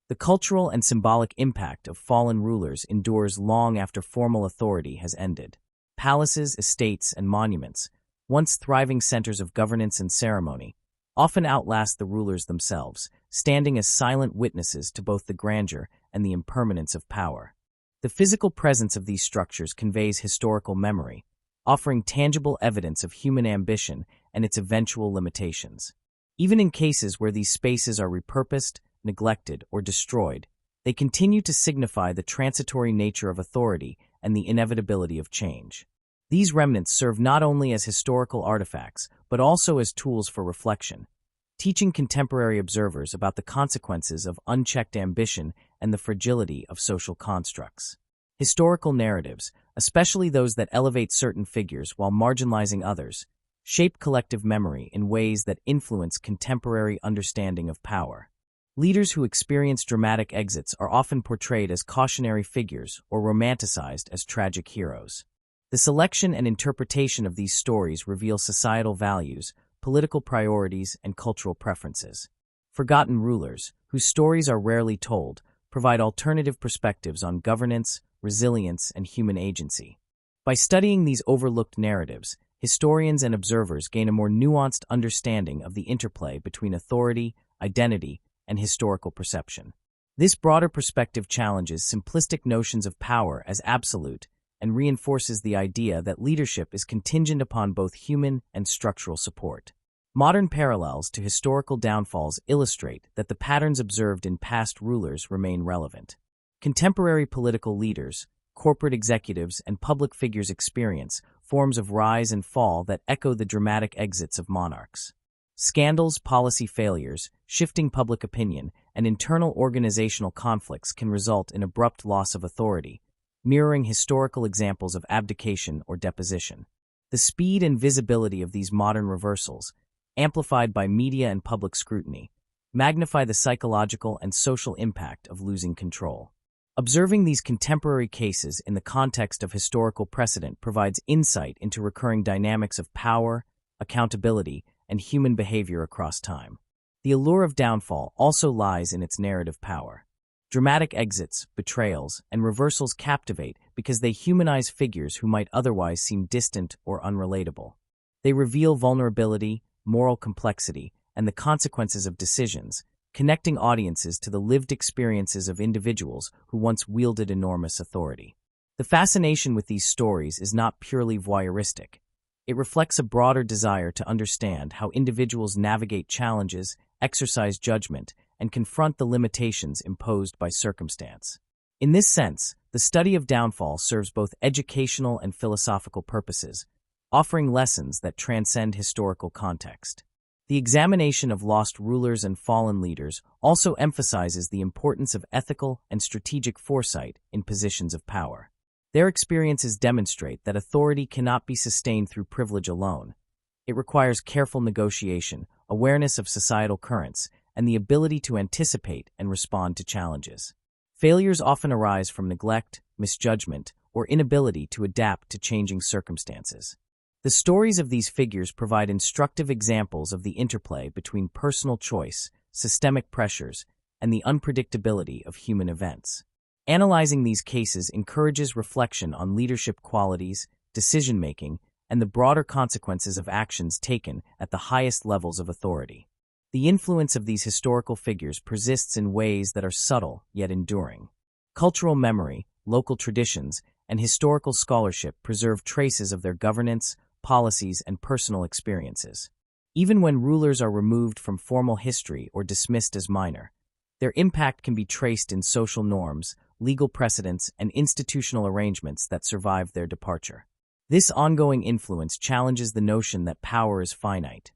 [SPEAKER 1] The cultural and symbolic impact of fallen rulers endures long after formal authority has ended. Palaces, estates, and monuments, once thriving centers of governance and ceremony, often outlast the rulers themselves, standing as silent witnesses to both the grandeur and the impermanence of power. The physical presence of these structures conveys historical memory, offering tangible evidence of human ambition and its eventual limitations. Even in cases where these spaces are repurposed, neglected, or destroyed, they continue to signify the transitory nature of authority and the inevitability of change. These remnants serve not only as historical artifacts, but also as tools for reflection, teaching contemporary observers about the consequences of unchecked ambition and the fragility of social constructs. Historical narratives, especially those that elevate certain figures while marginalizing others, shape collective memory in ways that influence contemporary understanding of power. Leaders who experience dramatic exits are often portrayed as cautionary figures or romanticized as tragic heroes. The selection and interpretation of these stories reveal societal values, political priorities, and cultural preferences. Forgotten rulers, whose stories are rarely told, provide alternative perspectives on governance, resilience, and human agency. By studying these overlooked narratives, historians and observers gain a more nuanced understanding of the interplay between authority, identity, and historical perception. This broader perspective challenges simplistic notions of power as absolute and reinforces the idea that leadership is contingent upon both human and structural support. Modern parallels to historical downfalls illustrate that the patterns observed in past rulers remain relevant. Contemporary political leaders, corporate executives, and public figures experience forms of rise and fall that echo the dramatic exits of monarchs. Scandals, policy failures, shifting public opinion, and internal organizational conflicts can result in abrupt loss of authority, mirroring historical examples of abdication or deposition. The speed and visibility of these modern reversals, amplified by media and public scrutiny, magnify the psychological and social impact of losing control. Observing these contemporary cases in the context of historical precedent provides insight into recurring dynamics of power, accountability, and human behavior across time. The allure of downfall also lies in its narrative power. Dramatic exits, betrayals, and reversals captivate because they humanize figures who might otherwise seem distant or unrelatable. They reveal vulnerability, moral complexity, and the consequences of decisions, connecting audiences to the lived experiences of individuals who once wielded enormous authority. The fascination with these stories is not purely voyeuristic. It reflects a broader desire to understand how individuals navigate challenges, exercise judgment, and confront the limitations imposed by circumstance. In this sense, the study of downfall serves both educational and philosophical purposes, offering lessons that transcend historical context. The examination of lost rulers and fallen leaders also emphasizes the importance of ethical and strategic foresight in positions of power. Their experiences demonstrate that authority cannot be sustained through privilege alone, It requires careful negotiation, awareness of societal currents, and the ability to anticipate and respond to challenges. Failures often arise from neglect, misjudgment, or inability to adapt to changing circumstances. The stories of these figures provide instructive examples of the interplay between personal choice, systemic pressures, and the unpredictability of human events. Analyzing these cases encourages reflection on leadership qualities, decision-making, and the broader consequences of actions taken at the highest levels of authority. The influence of these historical figures persists in ways that are subtle yet enduring. Cultural memory, local traditions, and historical scholarship preserve traces of their governance, policies, and personal experiences. Even when rulers are removed from formal history or dismissed as minor, their impact can be traced in social norms, legal precedents, and institutional arrangements that survived their departure. This ongoing influence challenges the notion that power is finite.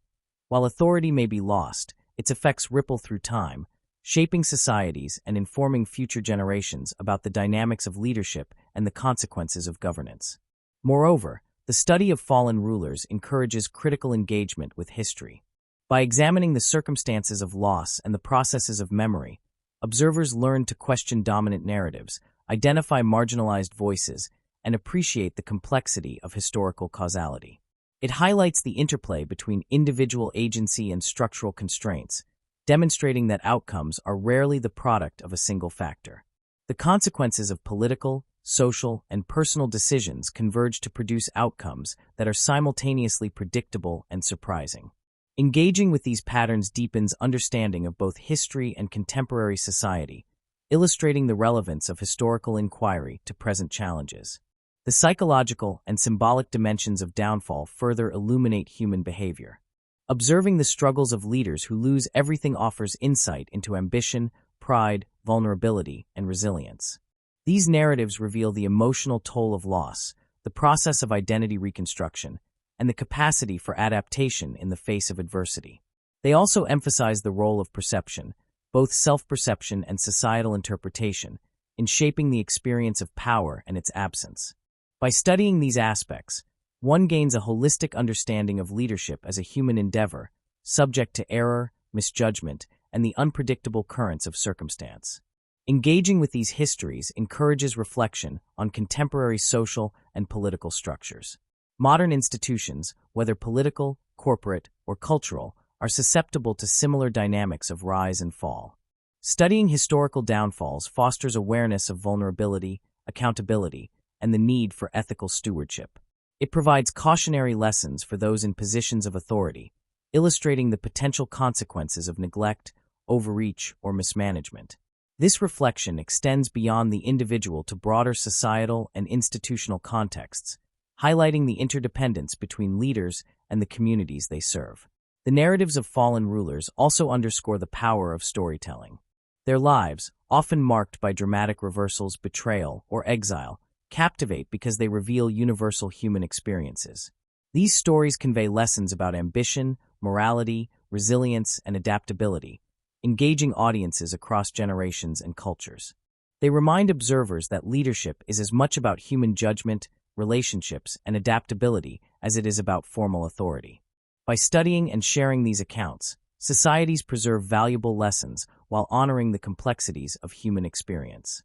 [SPEAKER 1] While authority may be lost, its effects ripple through time, shaping societies and informing future generations about the dynamics of leadership and the consequences of governance. Moreover, the study of fallen rulers encourages critical engagement with history. By examining the circumstances of loss and the processes of memory, observers learn to question dominant narratives, identify marginalized voices, and appreciate the complexity of historical causality. It highlights the interplay between individual agency and structural constraints, demonstrating that outcomes are rarely the product of a single factor. The consequences of political, social, and personal decisions converge to produce outcomes that are simultaneously predictable and surprising. Engaging with these patterns deepens understanding of both history and contemporary society, illustrating the relevance of historical inquiry to present challenges. The psychological and symbolic dimensions of downfall further illuminate human behavior. Observing the struggles of leaders who lose everything offers insight into ambition, pride, vulnerability, and resilience. These narratives reveal the emotional toll of loss, the process of identity reconstruction, and the capacity for adaptation in the face of adversity. They also emphasize the role of perception, both self-perception and societal interpretation, in shaping the experience of power and its absence. By studying these aspects, one gains a holistic understanding of leadership as a human endeavor, subject to error, misjudgment, and the unpredictable currents of circumstance. Engaging with these histories encourages reflection on contemporary social and political structures. Modern institutions, whether political, corporate, or cultural, are susceptible to similar dynamics of rise and fall. Studying historical downfalls fosters awareness of vulnerability, accountability, and the need for ethical stewardship. It provides cautionary lessons for those in positions of authority, illustrating the potential consequences of neglect, overreach, or mismanagement. This reflection extends beyond the individual to broader societal and institutional contexts, highlighting the interdependence between leaders and the communities they serve. The narratives of fallen rulers also underscore the power of storytelling. Their lives, often marked by dramatic reversals, betrayal, or exile, captivate because they reveal universal human experiences. These stories convey lessons about ambition, morality, resilience, and adaptability, engaging audiences across generations and cultures. They remind observers that leadership is as much about human judgment, relationships, and adaptability as it is about formal authority. By studying and sharing these accounts, societies preserve valuable lessons while honoring the complexities of human experience.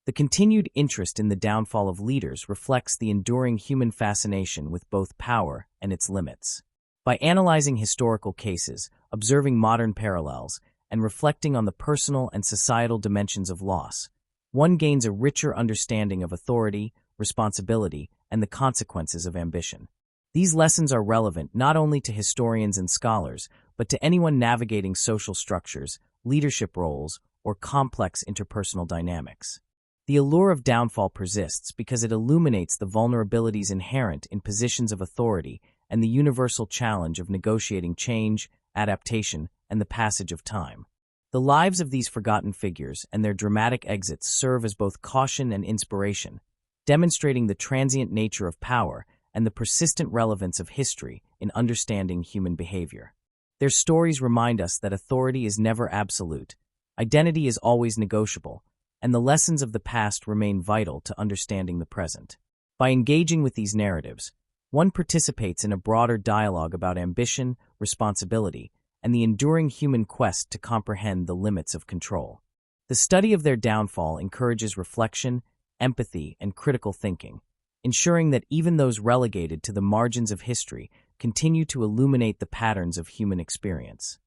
[SPEAKER 1] The continued interest in the downfall of leaders reflects the enduring human fascination with both power and its limits. By analyzing historical cases, observing modern parallels, and reflecting on the personal and societal dimensions of loss, one gains a richer understanding of authority, responsibility, and the consequences of ambition. These lessons are relevant not only to historians and scholars, but to anyone navigating social structures, leadership roles, or complex interpersonal dynamics. The allure of downfall persists because it illuminates the vulnerabilities inherent in positions of authority and the universal challenge of negotiating change, adaptation, and the passage of time. The lives of these forgotten figures and their dramatic exits serve as both caution and inspiration, demonstrating the transient nature of power and the persistent relevance of history in understanding human behavior. Their stories remind us that authority is never absolute, identity is always negotiable, and the lessons of the past remain vital to understanding the present. By engaging with these narratives, one participates in a broader dialogue about ambition, responsibility, and the enduring human quest to comprehend the limits of control. The study of their downfall encourages reflection, empathy, and critical thinking, ensuring that even those relegated to the margins of history continue to illuminate the patterns of human experience.